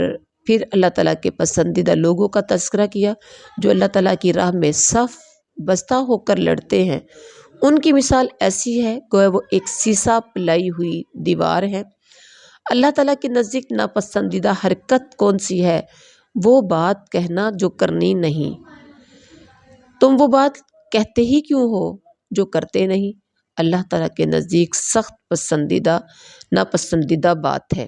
پھر اللہ تعالیٰ کے پسندیدہ لوگوں کا تذکرہ کیا جو اللہ تعالیٰ کی راہ میں صف بستہ ہو کر لڑتے ہیں۔ ان کی مثال ایسی ہے گویا وہ ایک سیسا پلائی ہوئی دیوار ہے۔ اللہ تعالیٰ کے نزدیک ناپسندیدہ حرکت کون سی ہے؟ وہ بات کہنا جو کرنی نہیں۔ تم وہ بات کہتے ہی کیوں ہو جو کرتے نہیں؟ اللہ تعالیٰ کے نزدیک سخت پسندیدہ ناپسندیدہ بات ہے۔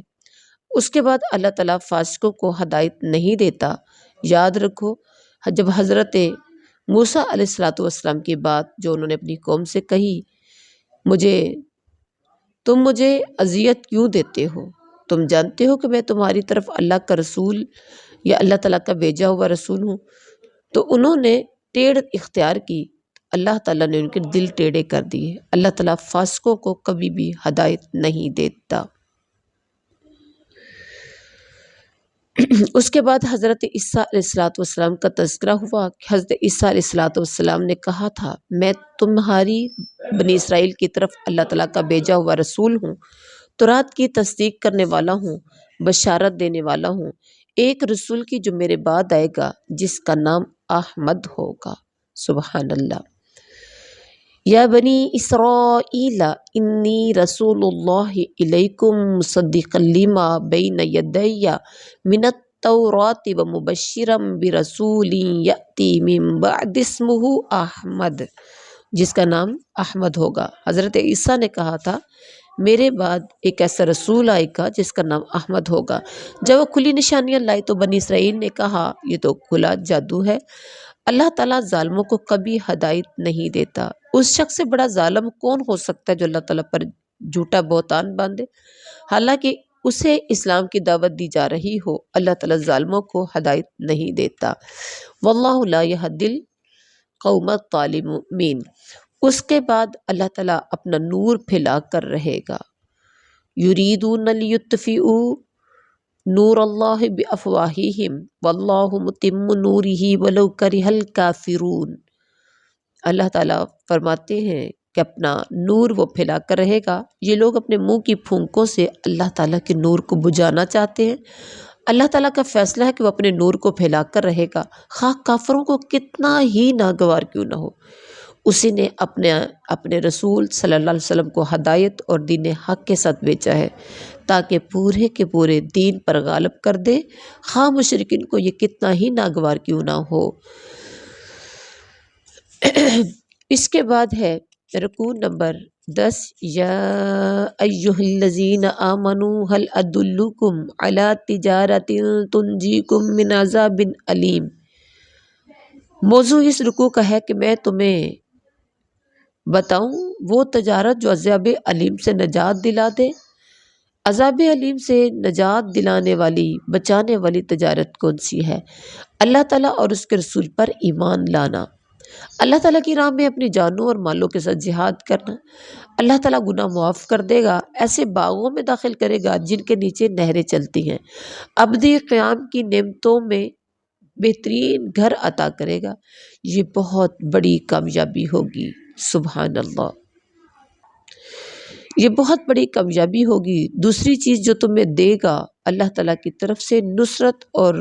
اس کے بعد اللہ تعالیٰ فاسقوں کو ہدایت نہیں دیتا۔ یاد رکھو جب حضرت موسیٰ علیہ السلام کی بات جو انہوں نے اپنی قوم سے کہی، تم مجھے اذیت کیوں دیتے ہو؟ تم جانتے ہو کہ میں تمہاری طرف اللہ کا رسول یا اللہ تعالیٰ کا بھیجا ہوا رسول ہوں۔ تو انہوں نے ٹیڑھ اختیار کی، اللہ تعالیٰ نے ان کے دل ٹیڑھے کر دیے۔ اللہ تعالیٰ فاسقوں کو کبھی بھی ہدایت نہیں دیتا۔ اس کے بعد حضرت عیسیٰ علیہ السلام کا تذکرہ ہوا کہ حضرت عیسیٰ علیہ السلام نے کہا تھا میں تمہاری بنی اسرائیل کی طرف اللہ تعالیٰ کا بھیجا ہوا رسول ہوں، تورات کی تصدیق کرنے والا ہوں، بشارت دینے والا ہوں، ایک رسول کی جو میرے بعد آئے گا جس کا نام احمد ہوگا، سبحان اللہ۔ یا بنی اسرائیل انی رسول اللہ الیکم مصدقا لما بین یدی من التوراۃ ومبشرا برسول یأتی من بعد اسمہ احمد، جس کا نام احمد ہوگا۔ حضرت عیسیٰ نے کہا تھا میرے بعد ایک ایسا رسول آئے گا جس کا نام احمد ہوگا۔ جب وہ کھلی نشانیاں لائے تو بنی اسرائیل نے کہا یہ تو کھلا جادو ہے۔ اللہ تعالیٰ ظالموں کو کبھی ہدایت نہیں دیتا۔ اس شخص سے بڑا ظالم کون ہو سکتا ہے جو اللہ تعالیٰ پر جھوٹا بہتان باندھے؟ حالانکہ اسے اسلام کی دعوت دی جا رہی ہو، اللہ تعالیٰ ظالموں کو ہدایت نہیں دیتا۔ واللہ لا یہدی القوم الظالمین۔ اس کے بعد اللہ تعالیٰ اپنا نور پھیلا کر رہے گا۔ یریدون لیطفئوا نور اللہ بافواہہم واللہ متم نورہ ولو کرہ الکافرون۔ اللہ تعالیٰ فرماتے ہیں کہ اپنا نور وہ پھیلا کر رہے گا۔ یہ لوگ اپنے منہ کی پھونکوں سے اللہ تعالیٰ کے نور کو بجھانا چاہتے ہیں۔ اللہ تعالیٰ کا فیصلہ ہے کہ وہ اپنے نور کو پھیلا کر رہے گا، خواہ کافروں کو کتنا ہی ناگوار کیوں نہ ہو۔ اسی نے اپنے رسول صلی اللہ علیہ وسلم کو ہدایت اور دین حق کے ساتھ بھیجا ہے تاکہ پورے کے پورے دین پر غالب کر دے، خواہ مشرکین کو یہ کتنا ہی ناگوار کیوں نہ ہو۔ اس کے بعد ہے رکوع نمبر 10، یا ایہا الذین آمنوا هل ادلکم علی تجارۃ تنجیکم من عذاب علیم۔ موضوع اس رکوع کا ہے کہ میں تمہیں بتاؤں وہ تجارت جو عذاب علیم سے نجات دلا دے۔ عذاب علیم سے نجات دلانے والی، بچانے والی تجارت کون سی ہے؟ اللہ تعالیٰ اور اس کے رسول پر ایمان لانا، اللہ تعالیٰ کی راہ میں اپنی جانوں اور مالوں کے ساتھ جہاد کرنا۔ اللہ تعالیٰ گناہ معاف کر دے گا، ایسے باغوں میں داخل کرے گا جن کے نیچے نہریں چلتی ہیں، ابدی قیام کی نعمتوں میں بہترین گھر عطا کرے گا۔ یہ بہت بڑی کامیابی ہوگی، سبحان اللہ، یہ بہت بڑی کامیابی ہوگی۔ دوسری چیز جو تمہیں دے گا اللہ تعالیٰ کی طرف سے نصرت اور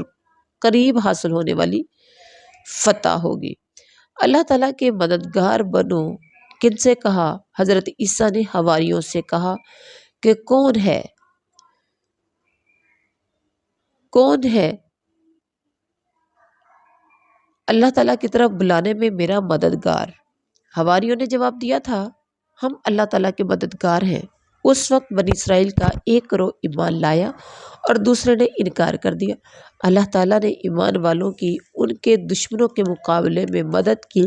قریب حاصل ہونے والی فتح ہوگی۔ اللہ تعالیٰ کے مددگار بنو، کن سے کہا؟ حضرت عیسیٰ نے حواریوں سے کہا کہ کون ہے اللہ تعالیٰ کی طرف بلانے میں میرا مددگار؟ حواریوں نے جواب دیا تھا ہم اللہ تعالیٰ کے مددگار ہیں۔ اس وقت بنی اسرائیل کا ایک گروہ ایمان لایا اور دوسرے نے انکار کر دیا۔ اللہ تعالیٰ نے ایمان والوں کی ان کے دشمنوں کے مقابلے میں مدد کی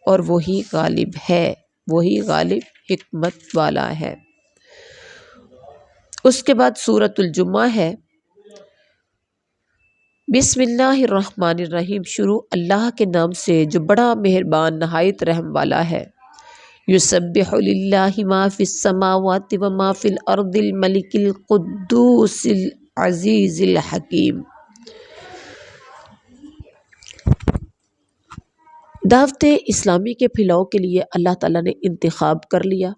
اور وہی غالب ہے، وہی غالب حکمت والا ہے۔ اس کے بعد سورۃ الجمعہ ہے، بسم اللہ الرحمن الرحیم، شروع اللہ کے نام سے جو بڑا مہربان نہایت رحم والا ہے۔ یسبح للہ ما فی السماوات و ما فی الارض الملک القدوس العزیز الحکیم۔ دعوت اسلامی کے پھیلاؤ کے لیے اللہ تعالیٰ نے انتخاب کر لیا۔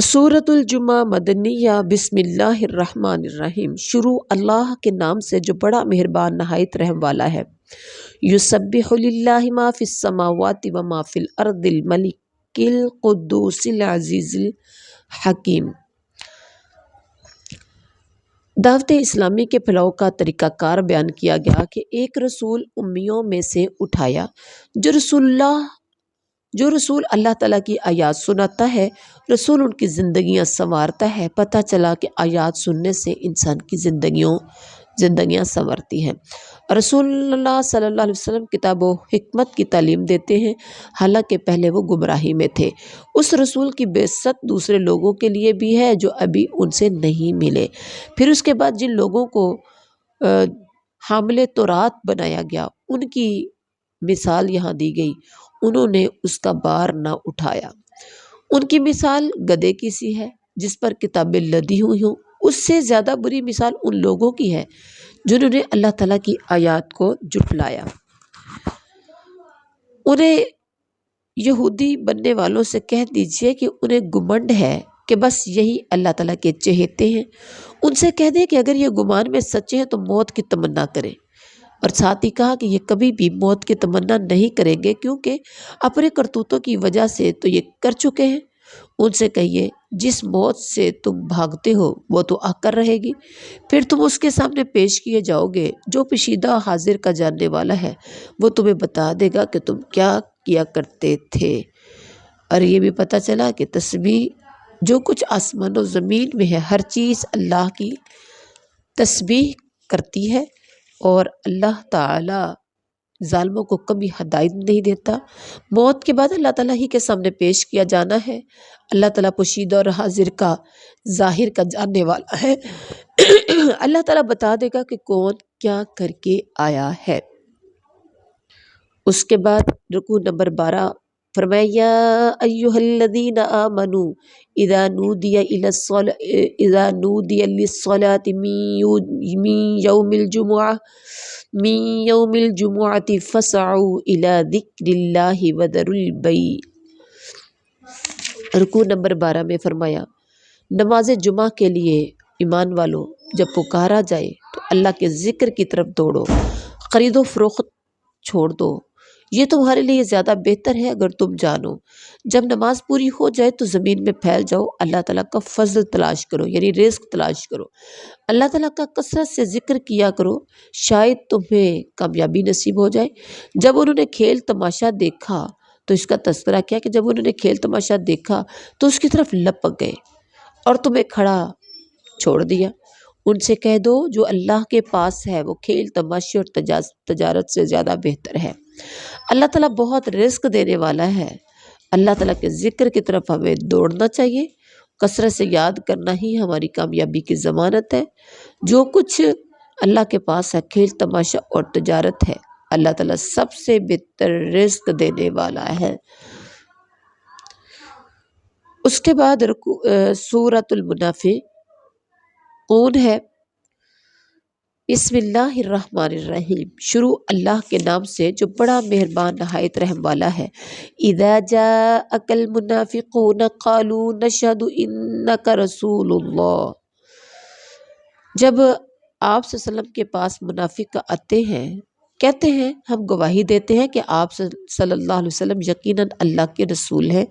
سورۃ الجمعہ مدنیہ، بسم اللہ الرحمن الرحیم، شروع اللہ کے نام سے جو بڑا مہربان نہایت رحم والا ہے۔ یسبح للہ ما فی السماوات و ما فی الارض الملک القدوس العزیز الحکیم۔ دعوت اسلامی کے پھیلاؤ کا طریقہ کار بیان کیا گیا کہ ایک رسول امیوں میں سے اٹھایا جو رسول اللہ تعالیٰ کی آیات سناتا ہے، رسول ان کی زندگیاں سنوارتا ہے۔ پتہ چلا کہ آیات سننے سے انسان کی زندگیاں سنورتی ہیں۔ رسول اللہ صلی اللہ علیہ وسلم کتاب و حکمت کی تعلیم دیتے ہیں، حالانکہ پہلے وہ گمراہی میں تھے۔ اس رسول کی بعثت دوسرے لوگوں کے لیے بھی ہے جو ابھی ان سے نہیں ملے۔ پھر اس کے بعد جن لوگوں کو حامل تورات بنایا گیا، ان کی مثال یہاں دی گئی، انہوں نے اس کا بار نہ اٹھایا۔ ان کی مثال گدھے کی سی ہے جس پر کتابیں لدی ہوئی ہوں۔ اس سے زیادہ بری مثال ان لوگوں کی ہے جنہوں نے اللہ تعالیٰ کی آیات کو جھٹلایا۔ انہیں یہودی بننے والوں سے کہہ دیجئے کہ انہیں گمنڈ ہے کہ بس یہی اللہ تعالیٰ کے چہیتے ہیں۔ ان سے کہہ دیں کہ اگر یہ گمان میں سچے ہیں تو موت کی تمنا کریں، اور ساتھ ہی کہا کہ یہ کبھی بھی موت کی تمنا نہیں کریں گے کیونکہ اپنے کرتوتوں کی وجہ سے تو یہ کر چکے ہیں۔ ان سے کہیے جس موت سے تم بھاگتے ہو وہ تو آ کر رہے گی، پھر تم اس کے سامنے پیش کیے جاؤ گے۔ جو پوشیدہ حاضر کا جاننے والا ہے وہ تمہیں بتا دے گا کہ تم کیا کیا کرتے تھے۔ اور یہ بھی پتہ چلا کہ تسبیح جو کچھ آسمان و زمین میں ہے، ہر چیز اللہ کی تسبیح کرتی ہے، اور اللہ تعالی ظالموں کو کبھی ہدایت نہیں دیتا۔ موت کے بعد اللہ تعالیٰ ہی کے سامنے پیش کیا جانا ہے۔ اللہ تعالیٰ پوشیدہ اور حاضر کا، ظاہر کا جاننے والا ہے۔ اللہ تعالیٰ بتا دے گا کہ کون کیا کر کے آیا ہے۔ اس کے بعد رکوع نمبر 12 فرمایا، یا ایھا الذین آمنوا اذا نودی للصلاۃ من یوم الجمعۃ فاسعوا الی ذکر اللہ وذروا البیع۔ رکوع نمبر 12 میں فرمایا، نماز جمعہ کے لیے ایمان والو جب پکارا جائے تو اللہ کے ذکر کی طرف دوڑو، خرید و فروخت چھوڑ دو، یہ تمہارے لیے زیادہ بہتر ہے اگر تم جانو۔ جب نماز پوری ہو جائے تو زمین میں پھیل جاؤ، اللہ تعالیٰ کا فضل تلاش کرو، یعنی رزق تلاش کرو، اللہ تعالیٰ کا کثرت سے ذکر کیا کرو، شاید تمہیں کامیابی نصیب ہو جائے۔ جب انہوں نے کھیل تماشا دیکھا تو اس کا تذکرہ کیا کہ جب انہوں نے کھیل تماشا دیکھا تو اس کی طرف لپک گئے اور تمہیں کھڑا چھوڑ دیا۔ ان سے کہہ دو جو اللہ کے پاس ہے وہ کھیل تماشے اور تجارت سے زیادہ بہتر ہے۔ اللہ تعالیٰ بہت رزق دینے والا ہے۔ اللہ تعالیٰ کے ذکر کی طرف ہمیں دوڑنا چاہیے، کثرت سے یاد کرنا ہی ہماری کامیابی کی ضمانت ہے۔ جو کچھ اللہ کے پاس ہے، کھیل تماشا اور تجارت ہے، اللہ تعالیٰ سب سے بہتر رزق دینے والا ہے۔ اس کے بعد سورۃ المنافقون ہے، بسم اللہ الرحمن الرحیم، شروع اللہ کے نام سے جو بڑا مہربان نہایت رحم والا ہے۔ اذا جاءک المنافقون قالوا نشہد انک رسول اللہ۔ جب آپ صلی اللہ علیہ وسلم کے پاس منافق آتے ہیں، کہتے ہیں ہم گواہی دیتے ہیں کہ آپ صلی اللہ علیہ وسلم یقیناً اللہ کے رسول ہیں۔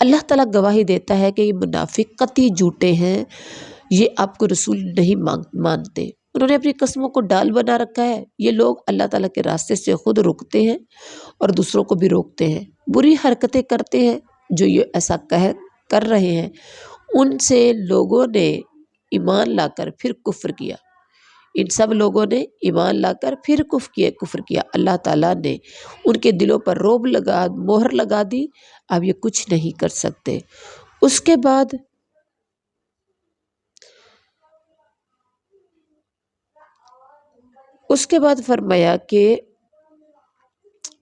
اللہ تعالیٰ گواہی دیتا ہے کہ یہ منافق قطعی جھوٹے ہیں، یہ آپ کو رسول نہیں مانتے۔ انہوں نے اپنی قسموں کو ڈال بنا رکھا ہے۔ یہ لوگ اللہ تعالیٰ کے راستے سے خود رکتے ہیں اور دوسروں کو بھی روکتے ہیں، بری حرکتیں کرتے ہیں۔ جو یہ ایسا کر رہے ہیں ان سے لوگوں نے ایمان لا کر پھر کفر کیا، ان سب لوگوں نے ایمان لا کر پھر کفر کیا۔ اللہ تعالیٰ نے ان کے دلوں پر مہر لگا دی، اب یہ کچھ نہیں کر سکتے۔ اس کے بعد اس کے بعد فرمایا کہ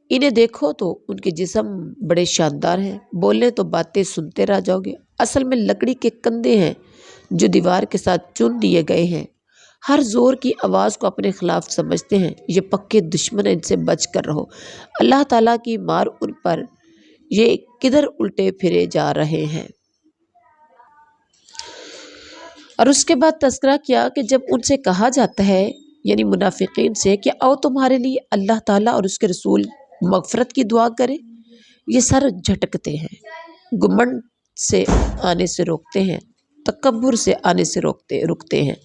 انہیں دیکھو تو ان کے جسم بڑے شاندار ہیں، بولے تو باتیں سنتے رہ جاؤ گے، اصل میں لکڑی کے کندھے ہیں جو دیوار کے ساتھ چن دیے گئے ہیں، ہر زور کی آواز کو اپنے خلاف سمجھتے ہیں، یہ پکے دشمن ہیں، ان سے بچ کر رہو، اللہ تعالیٰ کی مار ان پر، یہ کدھر الٹے پھرے جا رہے ہیں۔ اور اس کے بعد تذکرہ کیا کہ جب ان سے کہا جاتا ہے یعنی منافقین سے کہ آؤ تمہارے لیے اللہ تعالیٰ اور اس کے رسول مغفرت کی دعا کرے، یہ سر جھٹکتے ہیں، گمنڈ سے آنے سے روکتے ہیں، تکبر سے آنے سے رکتے ہیں،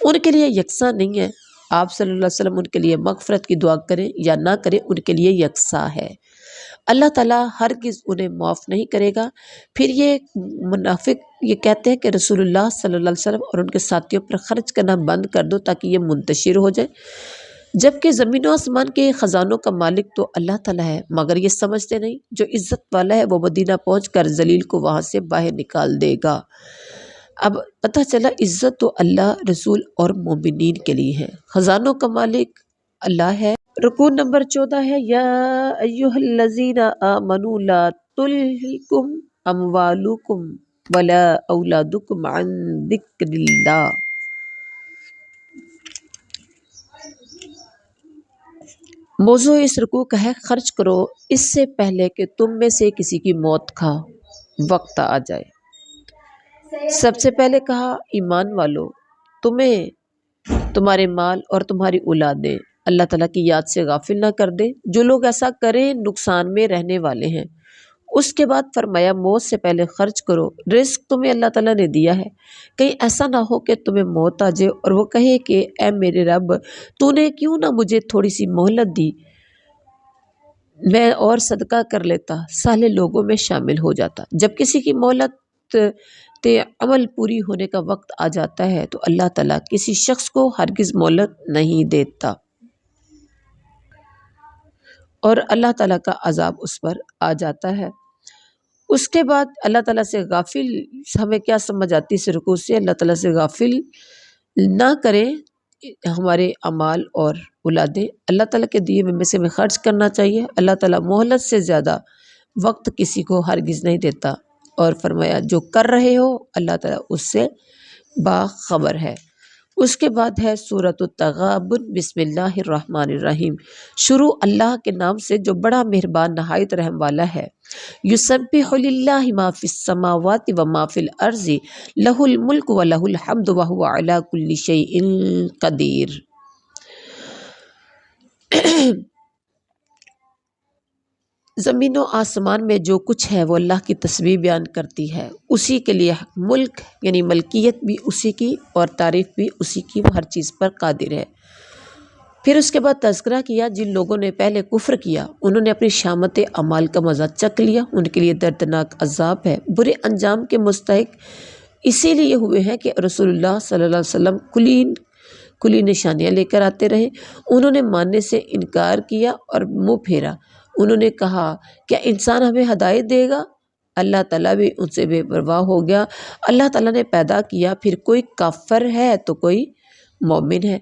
ان کے لیے یکساں نہیں ہے، آپ صلی اللہ علیہ وسلم ان کے لیے مغفرت کی دعا کریں یا نہ کریں ان کے لیے یکساں ہے، اللہ تعالیٰ ہرگز انہیں معاف نہیں کرے گا۔ پھر یہ منافق یہ کہتے ہیں کہ رسول اللہ صلی اللہ علیہ وسلم اور ان کے ساتھیوں پر خرچ کرنا بند کر دو تاکہ یہ منتشر ہو جائے، جبکہ زمین و آسمان کے خزانوں کا مالک تو اللہ تعالیٰ ہے، مگر یہ سمجھتے نہیں، جو عزت والا ہے وہ مدینہ پہنچ کر ذلیل کو وہاں سے باہر نکال دے گا۔ اب پتہ چلا عزت تو اللہ، رسول اور مومنین کے لیے ہے، خزانوں کا مالک اللہ ہے۔ رکوع نمبر 14 ہے یا ایھا الذین آمنوا لا تلہکم اموالکم ولا اولادکم عن ذکر اللہ۔ موضوع اس رکوع کا ہے خرچ کرو اس سے پہلے کہ تم میں سے کسی کی موت کا وقت آ جائے۔ سب سے پہلے کہا ایمان والو، تمہیں تمہارے مال اور تمہاری اولادیں اللہ تعالیٰ کی یاد سے غافل نہ کر دے، جو لوگ ایسا کریں نقصان میں رہنے والے ہیں۔ اس کے بعد فرمایا موت سے پہلے خرچ کرو، رزق تمہیں اللہ تعالیٰ نے دیا ہے، کہیں ایسا نہ ہو کہ تمہیں موت آ جائے اور وہ کہے کہ اے میرے رب تو نے کیوں نہ مجھے تھوڑی سی مہلت دی، میں اور صدقہ کر لیتا، صالح لوگوں میں شامل ہو جاتا۔ جب کسی کی مہلت عمل پوری ہونے کا وقت آ جاتا ہے تو اللہ تعالیٰ کسی شخص کو ہرگز مہلت نہیں دیتا اور اللہ تعالیٰ کا عذاب اس پر آ جاتا ہے۔ اس کے بعد اللہ تعالیٰ سے غافل، ہمیں کیا سمجھ آتی اس رکوع سے، اللہ تعالیٰ سے غافل نہ کریں، ہمارے اعمال اور اولادیں اللہ تعالیٰ کے دیے میں سے خرچ کرنا چاہیے، اللہ تعالیٰ مہلت سے زیادہ وقت کسی کو ہرگز نہیں دیتا، اور فرمایا جو کر رہے ہو اللہ تعالیٰ اس سے باخبر ہے۔ اس کے بعد ہے سورۃ التغابن، بسم اللہ الرحمن الرحیم، شروع اللہ کے نام سے جو بڑا مہربان نہایت رحم والا ہے۔ یسبح للہ ما فی السماوات و ما فی الارض لہ الملک و لہ الحمد وہو علی کل شیء قدیر۔ زمین و آسمان میں جو کچھ ہے وہ اللہ کی تسبیح بیان کرتی ہے، اسی کے لیے ملک یعنی ملکیت بھی اسی کی اور تعریف بھی اسی کی، وہ ہر چیز پر قادر ہے۔ پھر اس کے بعد تذکرہ کیا جن لوگوں نے پہلے کفر کیا انہوں نے اپنی شامت اعمال کا مزہ چکھ لیا، ان کے لیے دردناک عذاب ہے، برے انجام کے مستحق اسی لیے ہوئے ہیں کہ رسول اللہ صلی اللہ علیہ وسلم کلی نشانیاں لے کر آتے رہے، انہوں نے ماننے سے انکار کیا اور منہ پھیرا، انہوں نے کہا کیا انسان ہمیں ہدایت دے گا، اللہ تعالیٰ بھی ان سے بے پرواہ ہو گیا، اللہ تعالیٰ نے پیدا کیا پھر کوئی کافر ہے تو کوئی مومن ہے۔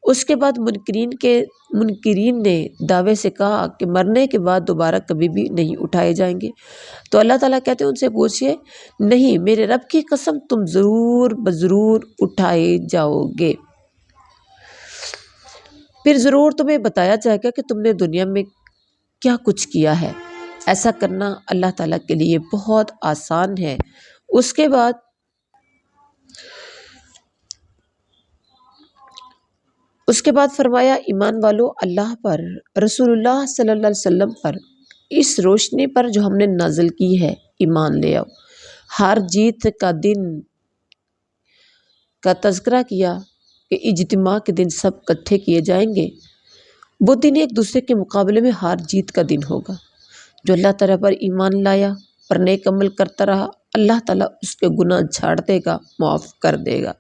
اس کے بعد منکرین نے دعوے سے کہا کہ مرنے کے بعد دوبارہ کبھی بھی نہیں اٹھائے جائیں گے، تو اللہ تعالیٰ کہتے ہیں ان سے پوچھئے نہیں، میرے رب کی قسم تم ضرور بضرور اٹھائے جاؤ گے، پھر ضرور تمہیں بتایا جائے گا کہ تم نے دنیا میں کیا کچھ کیا ہے، ایسا کرنا اللہ تعالیٰ کے لیے بہت آسان ہے۔ اس کے بعد فرمایا ایمان والو اللہ پر، رسول اللہ صلی اللہ علیہ وسلم پر، اس روشنی پر جو ہم نے نازل کی ہے ایمان لے آؤ۔ ہار جیت کا دن کا تذکرہ کیا کہ اجتماع کے دن سب اکٹھے کیے جائیں گے، وہ دن ایک دوسرے کے مقابلے میں ہار جیت کا دن ہوگا۔ جو اللہ تعالیٰ پر ایمان لایا اور نیک عمل کرتا رہا اللہ تعالیٰ اس کے گناہ جھاڑ دے گا، معاف کر دے گا،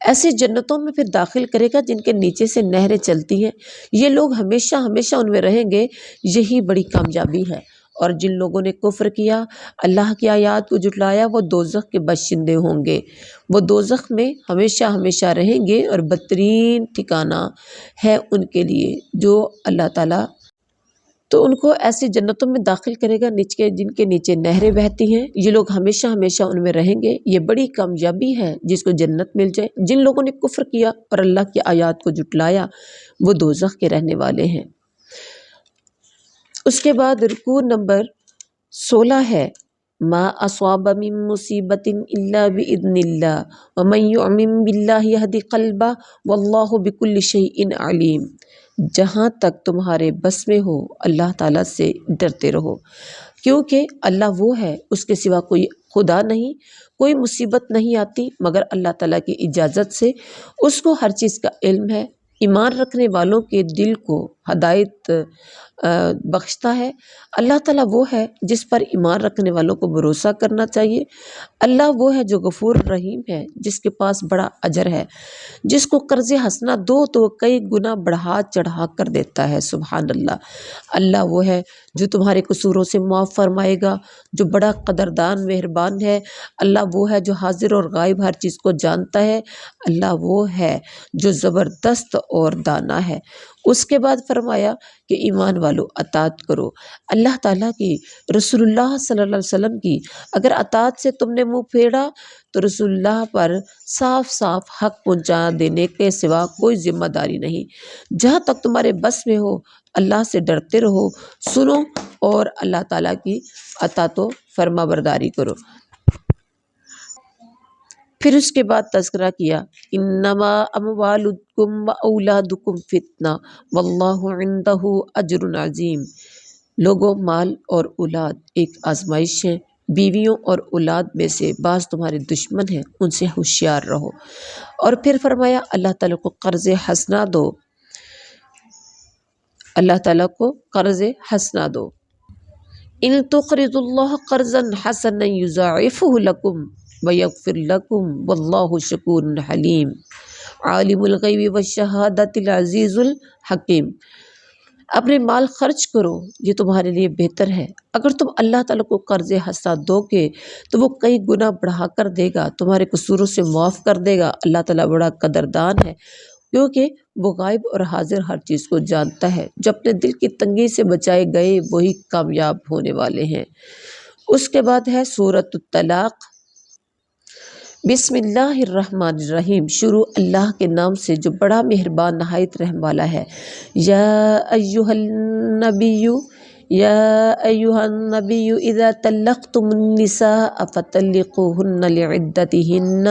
ایسی جنتوں میں پھر داخل کرے گا جن کے نیچے سے نہریں چلتی ہیں، یہ لوگ ہمیشہ ہمیشہ ان میں رہیں گے، یہی بڑی کامیابی ہے اور جن لوگوں نے کفر کیا، اللہ کی آیات کو جھٹلایا، وہ دوزخ کے باشندے ہوں گے، وہ دوزخ میں ہمیشہ ہمیشہ رہیں گے، اور بدترین ٹھکانہ ہے ان کے لیے جو اللہ تعالیٰ تو ان کو ایسی جنتوں میں داخل کرے گا جن کے نیچے نہریں بہتی ہیں، یہ لوگ ہمیشہ ہمیشہ ان میں رہیں گے۔ یہ بڑی کامیابی ہے جس کو جنت مل جائے۔ جن لوگوں نے کفر کیا اور اللہ کی آیات کو جھٹلایا وہ دوزخ کے رہنے والے ہیں۔ اس کے بعد رکوع نمبر 16 ہے، ما اصاب من مصیبت الا باذن اللہ ومن یؤمن باللہ یہد قلبہ واللہ بکل شیء علیم۔ جہاں تک تمہارے بس میں ہو اللہ تعالیٰ سے ڈرتے رہو، کیونکہ اللہ وہ ہے، اس کے سوا کوئی خدا نہیں، کوئی مصیبت نہیں آتی مگر اللہ تعالیٰ کی اجازت سے، اس کو ہر چیز کا علم ہے۔ ایمان رکھنے والوں کے دل کو ہدایت بخشتا ہے۔ اللہ تعالیٰ وہ ہے جس پر ایمان رکھنے والوں کو بھروسہ کرنا چاہیے۔ اللہ وہ ہے جو غفور رحیم ہے، جس کے پاس بڑا اجر ہے، جس کو قرض حسنہ دو تو وہ کئی گنا بڑھا چڑھا کر دیتا ہے۔ سبحان اللہ۔ اللہ وہ ہے جو تمہارے قصوروں سے معاف فرمائے گا، جو بڑا قدردان مہربان ہے۔ اللہ وہ ہے جو حاضر اور غائب ہر چیز کو جانتا ہے۔ اللہ وہ ہے جو زبردست اور دانا ہے۔ اس کے بعد فرمایا کہ ایمان والو اطاعت کرو اللہ تعالیٰ کی، رسول اللہ صلی اللہ علیہ وسلم کی۔ اگر اطاعت سے تم نے منہ پھیرا تو رسول اللہ پر صاف صاف حق پہنچا دینے کے سوا کوئی ذمہ داری نہیں۔ جہاں تک تمہارے بس میں ہو اللہ سے ڈرتے رہو، سنو اور اللہ تعالیٰ کی اطاعت و فرما برداری کرو۔ پھر اس کے بعد تذکرہ کیا، انما اموالکم و اولادکم فتنہ واللہ عندہ اجر عظیم۔ لوگوں، مال اور اولاد ایک آزمائش ہے، بیویوں اور اولاد میں سے بعض تمہارے دشمن ہیں، ان سے ہوشیار رہو۔ اور پھر فرمایا اللہ تعالیٰ کو قرض حسنہ دو، اللہ تعالیٰ کو قرض حسنہ دو۔ ان تقرضوا اللہ قرضا حسنا یضاعفہ لکم ویغفر لکم واللہ شکور حلیم، عالم الغیب والشہادۃ العزیز الحکیم۔ اپنے مال خرچ کرو، یہ تمہارے لیے بہتر ہے۔ اگر تم اللہ تعالیٰ کو قرض حسنہ دو گے تو وہ کئی گنا بڑھا کر دے گا، تمہارے قصوروں سے معاف کر دے گا۔ اللہ تعالیٰ بڑا قدردان ہے، کیونکہ وہ غائب اور حاضر ہر چیز کو جانتا ہے۔ جو اپنے دل کی تنگی سے بچائے گئے وہی کامیاب ہونے والے ہیں۔ اس کے بعد ہے سورۃ الطلاق۔ بسم اللہ الرحمن الرحیم، شروع اللہ کے نام سے جو بڑا مہربان نہایت رحم والا ہے۔ یا ایہا النبی اذا طلقتم النساء فطلقوهن لعدتهن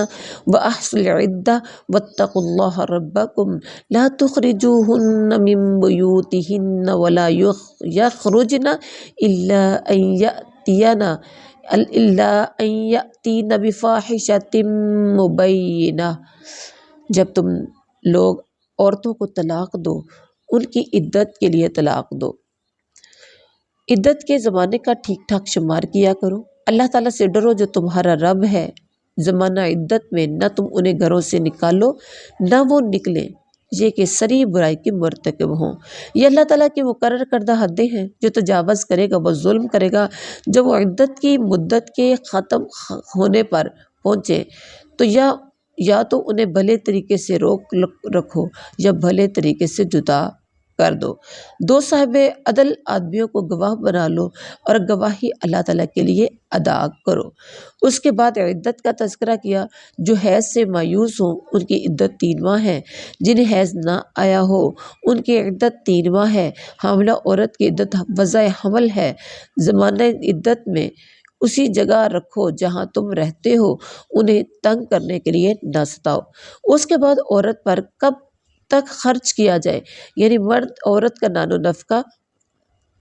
واحصوا العدة واتقوا الله ربكم لا تخرجوهن من بيوتهن ولا يخرجن إلا أن يأتين بفاحشة مبينة۔ جب تم لوگ عورتوں کو طلاق دو، ان کی عدت کے لیے طلاق دو، عدت کے زمانے کا ٹھیک ٹھاک شمار کیا کرو۔ اللہ تعالیٰ سے ڈرو جو تمہارا رب ہے۔ زمانہ عدت میں نہ تم انہیں گھروں سے نکالو نہ وہ نکلیں، یہ کہ سری برائی کے مرتکب ہوں۔ یہ اللہ تعالیٰ کی مقرر کردہ حدیں ہیں، جو تجاوز کرے گا وہ ظلم کرے گا۔ جب وہ عدت کی مدت کے ختم ہونے پر پہنچے تو یا تو انہیں بھلے طریقے سے روک رکھو یا بھلے طریقے سے جدا کر دو۔ دو صاحب عدل آدمیوں کو گواہ بنا لو اور گواہی اللہ تعالیٰ کے لیے ادا کرو۔ اس کے بعد عدت کا تذکرہ کیا۔ جو حیض سے مایوس ہوں ان کی عدت 3 ماہ ہے، جنہیں حیض نہ آیا ہو ان کی عدت 3 ماہ ہے۔ حاملہ عورت کی عدت وضع حمل ہے۔ زمانہ عدت میں اسی جگہ رکھو جہاں تم رہتے ہو، انہیں تنگ کرنے کے لیے نہ ستاؤ۔ اس کے بعد عورت پر کب تک خرچ کیا جائے، یعنی عورت کا نان و نفقہ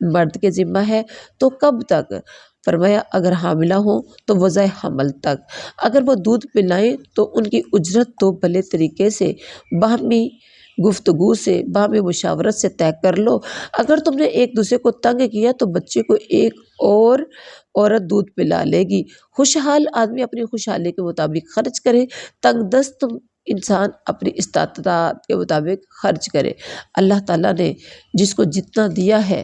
مرد کے ذمہ ہے تو کب تک؟ فرمایا اگر حاملہ ہوں تو وضع حمل تک۔ اگر وہ دودھ پلائیں تو ان کی اجرت تو بھلے طریقے سے باہمی گفتگو سے، باہمی مشاورت سے طے کر لو۔ اگر تم نے ایک دوسرے کو تنگ کیا تو بچے کو ایک اور عورت دودھ پلا لے گی۔ خوشحال آدمی اپنی خوشحالی کے مطابق خرچ کرے، تنگ دست انسان اپنی استطاعت کے مطابق خرچ کرے۔ اللہ تعالیٰ نے جس کو جتنا دیا ہے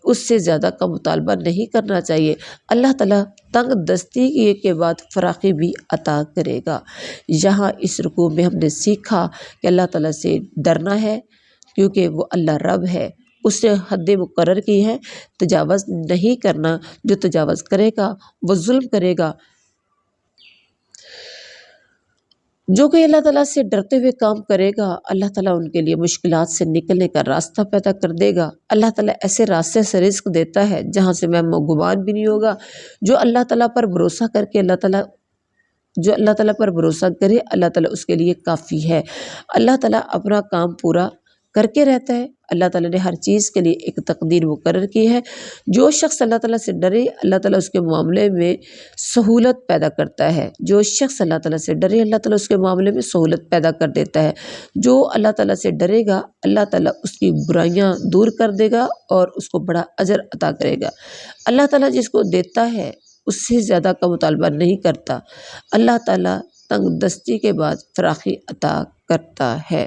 اس سے زیادہ کا مطالبہ نہیں کرنا چاہیے۔ اللہ تعالیٰ تنگ دستی کے بعد فراخی بھی عطا کرے گا۔ یہاں اس رکوع میں ہم نے سیکھا کہ اللہ تعالیٰ سے ڈرنا ہے، کیونکہ وہ اللہ رب ہے، اس نے حدیں مقرر کی ہے، تجاوز نہیں کرنا۔ جو تجاوز کرے گا وہ ظلم کرے گا۔ جو کہ اللہ تعالیٰ سے ڈرتے ہوئے کام کرے گا، اللہ تعالیٰ ان کے لیے مشکلات سے نکلنے کا راستہ پیدا کر دے گا۔ اللہ تعالیٰ ایسے راستے سے رزق دیتا ہے جہاں سے میں گمان بھی نہیں ہوگا۔ جو اللہ تعالیٰ پر بھروسہ کر کے جو اللہ تعالیٰ پر بھروسہ کرے، اللہ تعالیٰ اس کے لیے کافی ہے۔ اللہ تعالیٰ اپنا کام پورا کر کے رہتا ہے۔ اللہ تعالیٰ نے ہر چیز کے لیے ایک تقدیر مقرر کی ہے۔ جو شخص اللہ تعالیٰ سے ڈرے، اللہ تعالیٰ اس کے معاملے میں سہولت پیدا کرتا ہے۔ جو شخص اللہ تعالیٰ سے ڈرے، اللہ تعالیٰ اس کے معاملے میں سہولت پیدا کر دیتا ہے۔ جو اللہ تعالیٰ سے ڈرے گا، اللہ تعالیٰ اس کی برائیاں دور کر دے گا اور اس کو بڑا اجر عطا کرے گا۔ اللہ تعالیٰ جس کو دیتا ہے اس سے زیادہ کا مطالبہ نہیں کرتا۔ اللہ تعالیٰ تنگ دستی کے بعد فراخی عطا کرتا ہے۔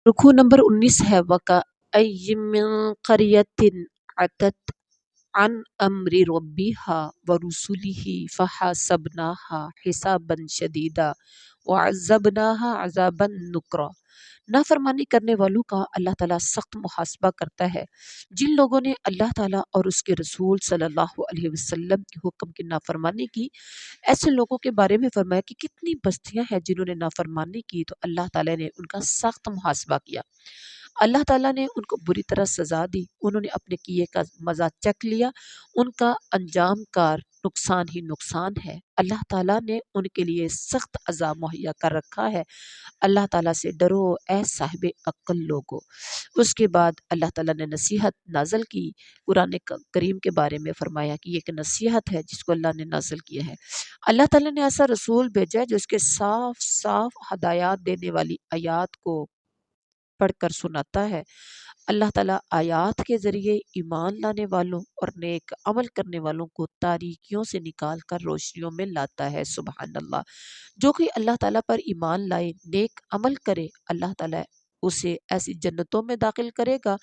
رکوع نمبر 19 ہے وَكَأَيٍّ مِّن قَرْيَةٍ عَتَتْ عَنْ أَمْرِ رَبِّهَا وَرُسُلِهِ فَحَاسَبْنَاهَا حِسَابًا شَدِيدًا وَعَذَّبْنَاهَا عَذَابًا نُكْرًا۔ نافرمانی کرنے والوں کا اللہ تعالیٰ سخت محاسبہ کرتا ہے۔ جن لوگوں نے اللہ تعالیٰ اور اس کے رسول صلی اللہ علیہ وسلم کے حکم کی نافرمانی کی، ایسے لوگوں کے بارے میں فرمایا کہ کتنی بستیاں ہیں جنہوں نے نافرمانی کی تو اللہ تعالیٰ نے ان کا سخت محاسبہ کیا۔ اللہ تعالیٰ نے ان کو بری طرح سزا دی، انہوں نے اپنے کیے کا مزہ چکھ لیا، ان کا انجام کار نقصان ہی نقصان ہے۔ اللہ تعالیٰ نے ان کے لیے سخت عذاب مہیا کر رکھا ہے۔ اللہ تعالیٰ سے ڈرو اے صاحب عقل لوگو۔ اس کے بعد اللہ تعالیٰ نے نصیحت نازل کی، قرآن کریم کے بارے میں فرمایا کہ یہ ایک نصیحت ہے جس کو اللہ نے نازل کیا ہے۔ اللہ تعالیٰ نے ایسا رسول بھیجا ہے جو اس کے صاف صاف ہدایات دینے والی آیات کو پڑھ کر سناتا ہے۔ اللہ تعالیٰ آیات کے ذریعے ایمان لانے والوں اور نیک عمل کرنے والوں کو تاریکیوں سے نکال کر روشنیوں میں لاتا ہے۔ سبحان اللہ۔ جو کہ اللہ تعالیٰ پر ایمان لائے، نیک عمل کرے، اللہ تعالیٰ اسے ایسی جنتوں میں داخل کرے گا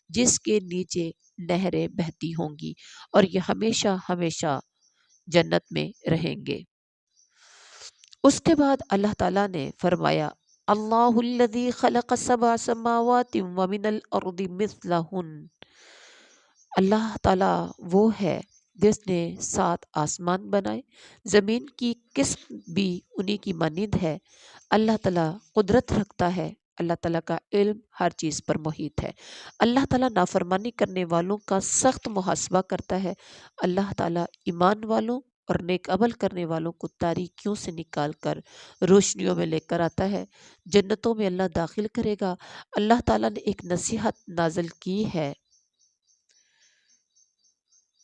جس کے نیچے نہریں بہتی ہوں گی اور یہ ہمیشہ ہمیشہ جنت میں رہیں گے۔ اس کے بعد اللہ تعالیٰ نے فرمایا اللہ الذی خلق سبع سماوات ومن الارض مثلہن۔ اللہ تعالیٰ وہ ہے جس نے 7 آسمان بنائے، زمین کی قسم بھی انہی کی مانند ہے۔ اللہ تعالیٰ قدرت رکھتا ہے، اللہ تعالیٰ کا علم ہر چیز پر محیط ہے۔ اللہ تعالیٰ نافرمانی کرنے والوں کا سخت محاسبہ کرتا ہے۔ اللہ تعالیٰ ایمان والوں اور نیک عمل کرنے والوں کو تاریکیوں سے نکال کر روشنیوں میں لے کر آتا ہے، جنتوں میں اللہ داخل کرے گا۔ اللہ تعالیٰ نے ایک نصیحت نازل کی ہے۔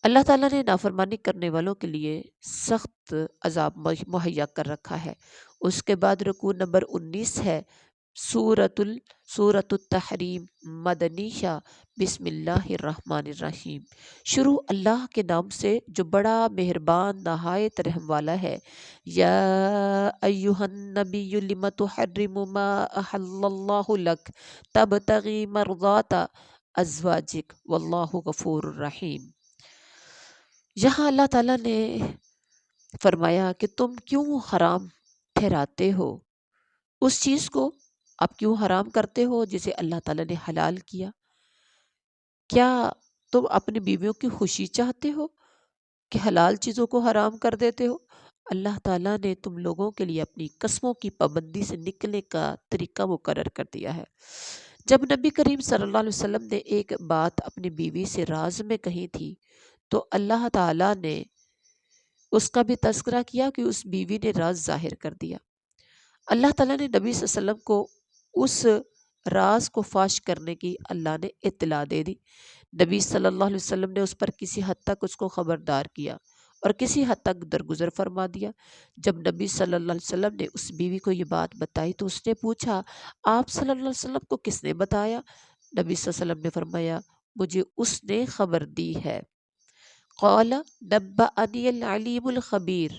اللہ تعالیٰ نے نافرمانی کرنے والوں کے لیے سخت عذاب مہیا کر رکھا ہے۔ اس کے بعد رکوع نمبر 19 ہے سورۃ التحریم مدنیہ۔ بسم اللہ الرحمن الرحیم۔ شروع اللہ کے نام سے جو بڑا مہربان نہایت رحم والا ہے۔ یا ایہا النبی لم تحرم ما احل اللہ لک تبتغی مرضات ازواجک واللہ غفور رحیم۔ یہاں اللہ تعالیٰ نے فرمایا کہ تم کیوں حرام ٹھہراتے ہو اس چیز کو، آپ کیوں حرام کرتے ہو جسے اللہ تعالیٰ نے حلال کیا؟ کیا تم اپنی بیویوں کی خوشی چاہتے ہو کہ حلال چیزوں کو حرام کر دیتے ہو؟ اللہ تعالیٰ نے تم لوگوں کے لیے اپنی قسموں کی پابندی سے نکلنے کا طریقہ مقرر کر دیا ہے۔ جب نبی کریم صلی اللہ علیہ وسلم نے ایک بات اپنی بیوی سے راز میں کہی تھی تو اللہ تعالیٰ نے اس کا بھی تذکرہ کیا کہ اس بیوی نے راز ظاہر کر دیا۔ اللہ تعالیٰ نے نبی صلی اللہ علیہ وسلم کو اس راز کو فاش کرنے کی اللہ نے اطلاع دے دی۔ نبی صلی اللہ علیہ وسلم نے اس پر کسی حد تک اس کو خبردار کیا اور کسی حد تک درگزر فرما دیا۔ جب نبی صلی اللہ علیہ وسلم نے اس بیوی کو یہ بات بتائی تو اس نے پوچھا آپ صلی اللہ علیہ وسلم کو کس نے بتایا؟ نبی صلی اللہ علیہ وسلم نے فرمایا مجھے اس نے خبر دی ہے۔ قال نبأنی العلیم الخبیر،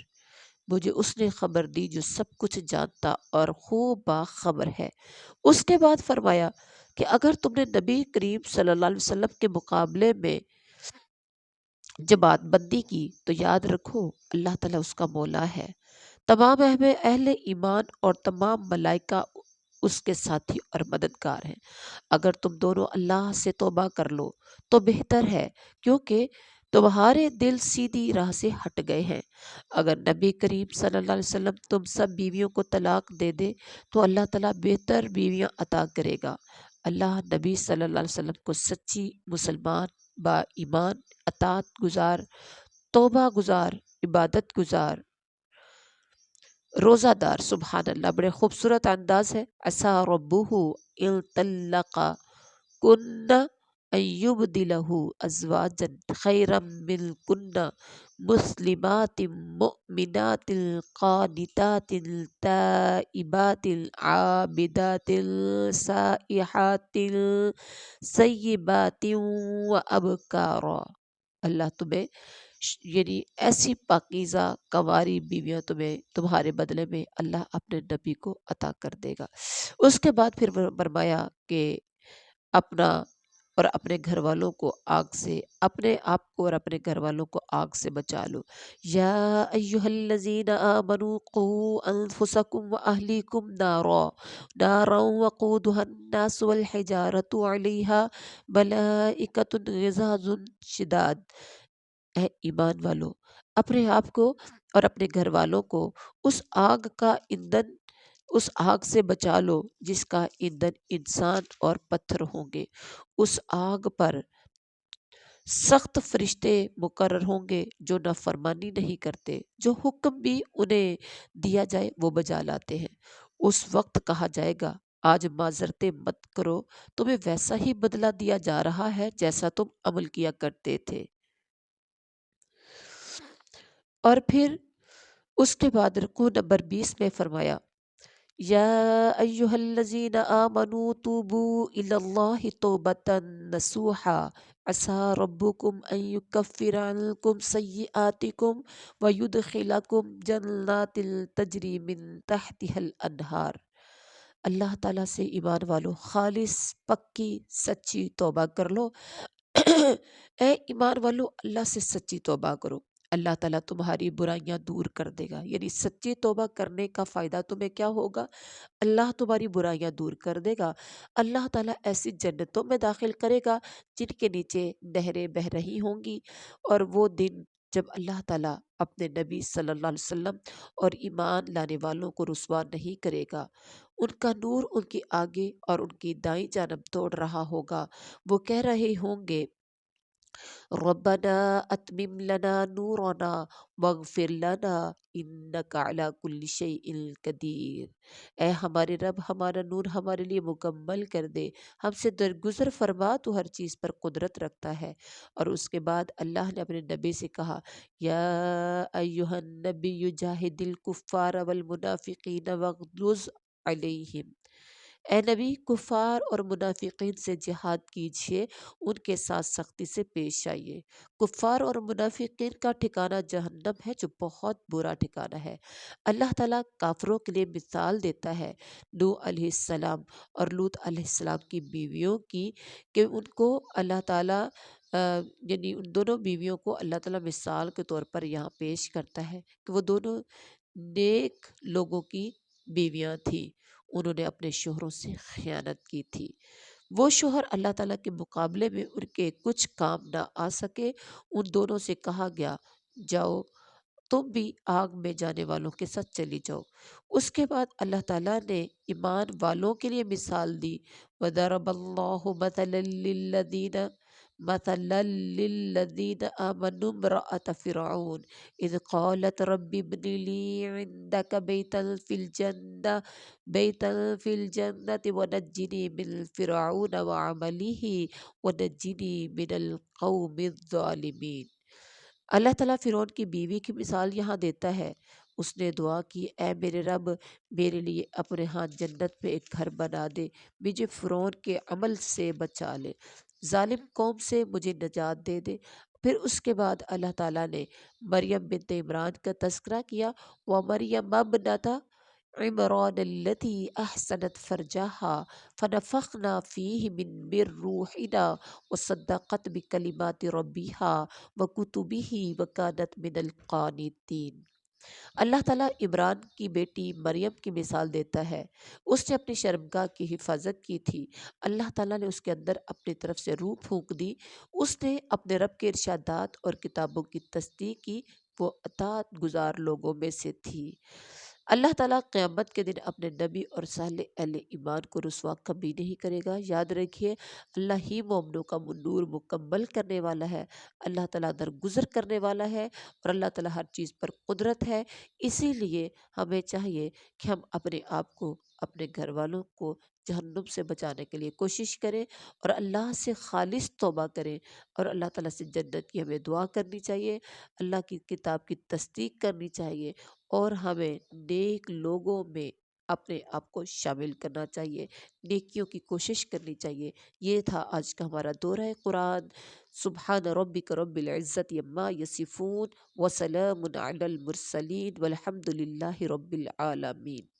مجھے اس نے خبر دی جو سب کچھ جانتا اور خوب باخبر ہے۔ اس کے بعد فرمایا کہ اگر تم نے نبی کریم صلی اللہ علیہ وسلم کے مقابلے میں جب بات بندی کی تو یاد رکھو اللہ تعالیٰ اس کا مولا ہے، تمام اہل ایمان اور تمام ملائکہ اس کے ساتھی اور مددگار ہیں۔ اگر تم دونوں اللہ سے توبہ کر لو تو بہتر ہے، کیونکہ تمہارے دل سیدھی راہ سے ہٹ گئے ہیں۔ اگر نبی کریم صلی اللہ علیہ وسلم تم سب بیویوں کو طلاق دے دے تو اللہ تعالیٰ بہتر بیویاں عطا کرے گا۔ اللہ نبی صلی اللہ علیہ وسلم کو سچی مسلمان، با ایمان، اطاعت گزار، توبہ گزار، عبادت گزار، روزہ دار، سبحان اللہ، بڑے خوبصورت انداز ہے۔ عسیٰ ربہ ان طلق کن ان یبدلہ ازواجا خیرا من کن مسلمات مؤمنات قانتات تائبات عابدات سائحات سیبات و ابکارا۔ اللہ تمہیں یعنی ایسی پاکیزہ کنواری بیویاں تمہیں تمہارے بدلے میں اللہ اپنے نبی کو عطا کر دے گا۔ اس کے بعد پھر فرمایا کہ اپنا اور اپنے گھر والوں کو آگ سے، اپنے آپ کو اور اپنے گھر والوں کو آگ سے بچا لو۔ یا ایہا الذین آمنوا قوا انفسکم واہلیکم نارا وقودها الناس والحجارۃ علیہا ملائکۃ غلاظ شداد۔ اے ایمان والو، اپنے آپ کو اور اپنے گھر والوں کو اس آگ کا ایندھن، اس آگ سے بچا لو جس کا ایندھن انسان اور پتھر ہوں گے۔ اس آگ پر سخت فرشتے مقرر ہوں گے جو نافرمانی نہیں کرتے، جو حکم بھی انہیں دیا جائے وہ بجا لاتے ہیں۔ اس وقت کہا جائے گا آج معذرتیں مت کرو، تمہیں ویسا ہی بدلہ دیا جا رہا ہے جیسا تم عمل کیا کرتے تھے۔ اور پھر اس کے بعد رکوع نمبر 20 میں فرمایا یا ایہا الذین آمنوا توبوا الی اللہ توبۃ نصوحا عسیٰ ربکم ان یکفر عنکم سیئاتکم ویدخلکم جنات تجری من تحتها الانہار۔ اللہ تعالیٰ سے ایمان والو خالص پکی سچی توبہ کر لو۔ اے ایمان والو اللہ سے سچی توبہ کرو، اللہ تعالیٰ تمہاری برائیاں دور کر دے گا۔ یعنی سچی توبہ کرنے کا فائدہ تمہیں کیا ہوگا؟ اللہ تمہاری برائیاں دور کر دے گا۔ اللہ تعالیٰ ایسی جنتوں میں داخل کرے گا جن کے نیچے نہریں بہہ رہی ہوں گی، اور وہ دن جب اللہ تعالیٰ اپنے نبی صلی اللہ علیہ وسلم اور ایمان لانے والوں کو رسوا نہیں کرے گا، ان کا نور ان کی آگے اور ان کی دائیں جانب دوڑ رہا ہوگا۔ وہ کہہ رہے ہوں گے ربنا اتمم لنا نورنا واغفر لنا انک علی کل شیء قدیر۔ اے ہمارے رب، ہمارا نور ہمارے لیے مکمل کر دے، ہم سے درگزر فرما، تو ہر چیز پر قدرت رکھتا ہے۔ اور اس کے بعد اللہ نے اپنے نبی سے کہا یا ایہا النبی جاہد الکفار والمنافقین واغلظ علیہم۔ اے نبی، کفار اور منافقین سے جہاد کیجیے، ان کے ساتھ سختی سے پیش آئیے۔ کفار اور منافقین کا ٹھکانہ جہنم ہے، جو بہت برا ٹھکانہ ہے۔ اللہ تعالیٰ کافروں کے لیے مثال دیتا ہے نوح علیہ السلام اور لوط علیہ السلام کی بیویوں کی، کہ ان کو اللہ تعالیٰ یعنی ان دونوں بیویوں کو اللہ تعالیٰ مثال کے طور پر یہاں پیش کرتا ہے کہ وہ دونوں نیک لوگوں کی بیویاں تھیں، انہوں نے اپنے شوہروں سے خیانت کی تھی۔ وہ شوہر اللہ تعالیٰ کے مقابلے میں ان کے کچھ کام نہ آ سکے، ان دونوں سے کہا گیا جاؤ تم بھی آگ میں جانے والوں کے ساتھ چلی جاؤ۔ اس کے بعد اللہ تعالیٰ نے ایمان والوں کے لیے مثال دی وَضَرَبَ اللَّهُ مَثَلًا لِلَّذِينَ آمَنُوا امْرَأَتَ فِرْعَوْنَ إِذْ قَالَتْ رَبِّ ابْنِ لِي عِندَكَ بَيْتًا فِي الْجَنَّةِ وَنَجِّنِي مِنْ فِرْعَوْنَ وَعَمَلِهِ وَنَجِّنِي مِنَ الْقَوْمِ الظَّالِمِينَ۔ اللہ تعالیٰ فرعون کی بیوی کی مثال یہاں دیتا ہے۔ اس نے دعا کی اے میرے رب، میرے لیے اپنے ہاں جنت میں ایک گھر بنا دے، مجھے فرعون کے عمل سے بچا لے، ظالم قوم سے مجھے نجات دے دے۔ پھر اس کے بعد اللہ تعالیٰ نے مریم بنت عمران کا تذکرہ کیا وَمَرْيَمَ ابْنَتَ عمران التي أحسنت فرجها فنفخنا فيه من روحنا وصدقت بكلمات ربها وكتبه وكانت من القانتين۔ اللہ تعالیٰ عمران کی بیٹی مریم کی مثال دیتا ہے۔ اس نے اپنی شرمگاہ کی حفاظت کی تھی، اللہ تعالیٰ نے اس کے اندر اپنی طرف سے روح پھونک دی، اس نے اپنے رب کے ارشادات اور کتابوں کی تصدیق کی، وہ اطاعت گزار لوگوں میں سے تھی۔ اللہ تعالیٰ قیامت کے دن اپنے نبی اور صالح اہل ایمان کو رسوا کبھی نہیں کرے گا۔ یاد رکھیے، اللہ ہی مومنوں کا نور مکمل کرنے والا ہے، اللہ تعالیٰ درگزر کرنے والا ہے، اور اللہ تعالیٰ ہر چیز پر قدرت ہے۔ اسی لیے ہمیں چاہیے کہ ہم اپنے آپ کو، اپنے گھر والوں کو جہنم سے بچانے کے لیے کوشش کریں اور اللہ سے خالص توبہ کریں، اور اللہ تعالیٰ سے جنت کی ہمیں دعا کرنی چاہیے، اللہ کی کتاب کی تصدیق کرنی چاہیے، اور ہمیں نیک لوگوں میں اپنے آپ کو شامل کرنا چاہیے، نیکیوں کی کوشش کرنی چاہیے۔ یہ تھا آج کا ہمارا دورہ قرآن۔ سبحان ربک رب العزت عما یصفون وسلام علی المرسلین والحمد للہ رب العالمین۔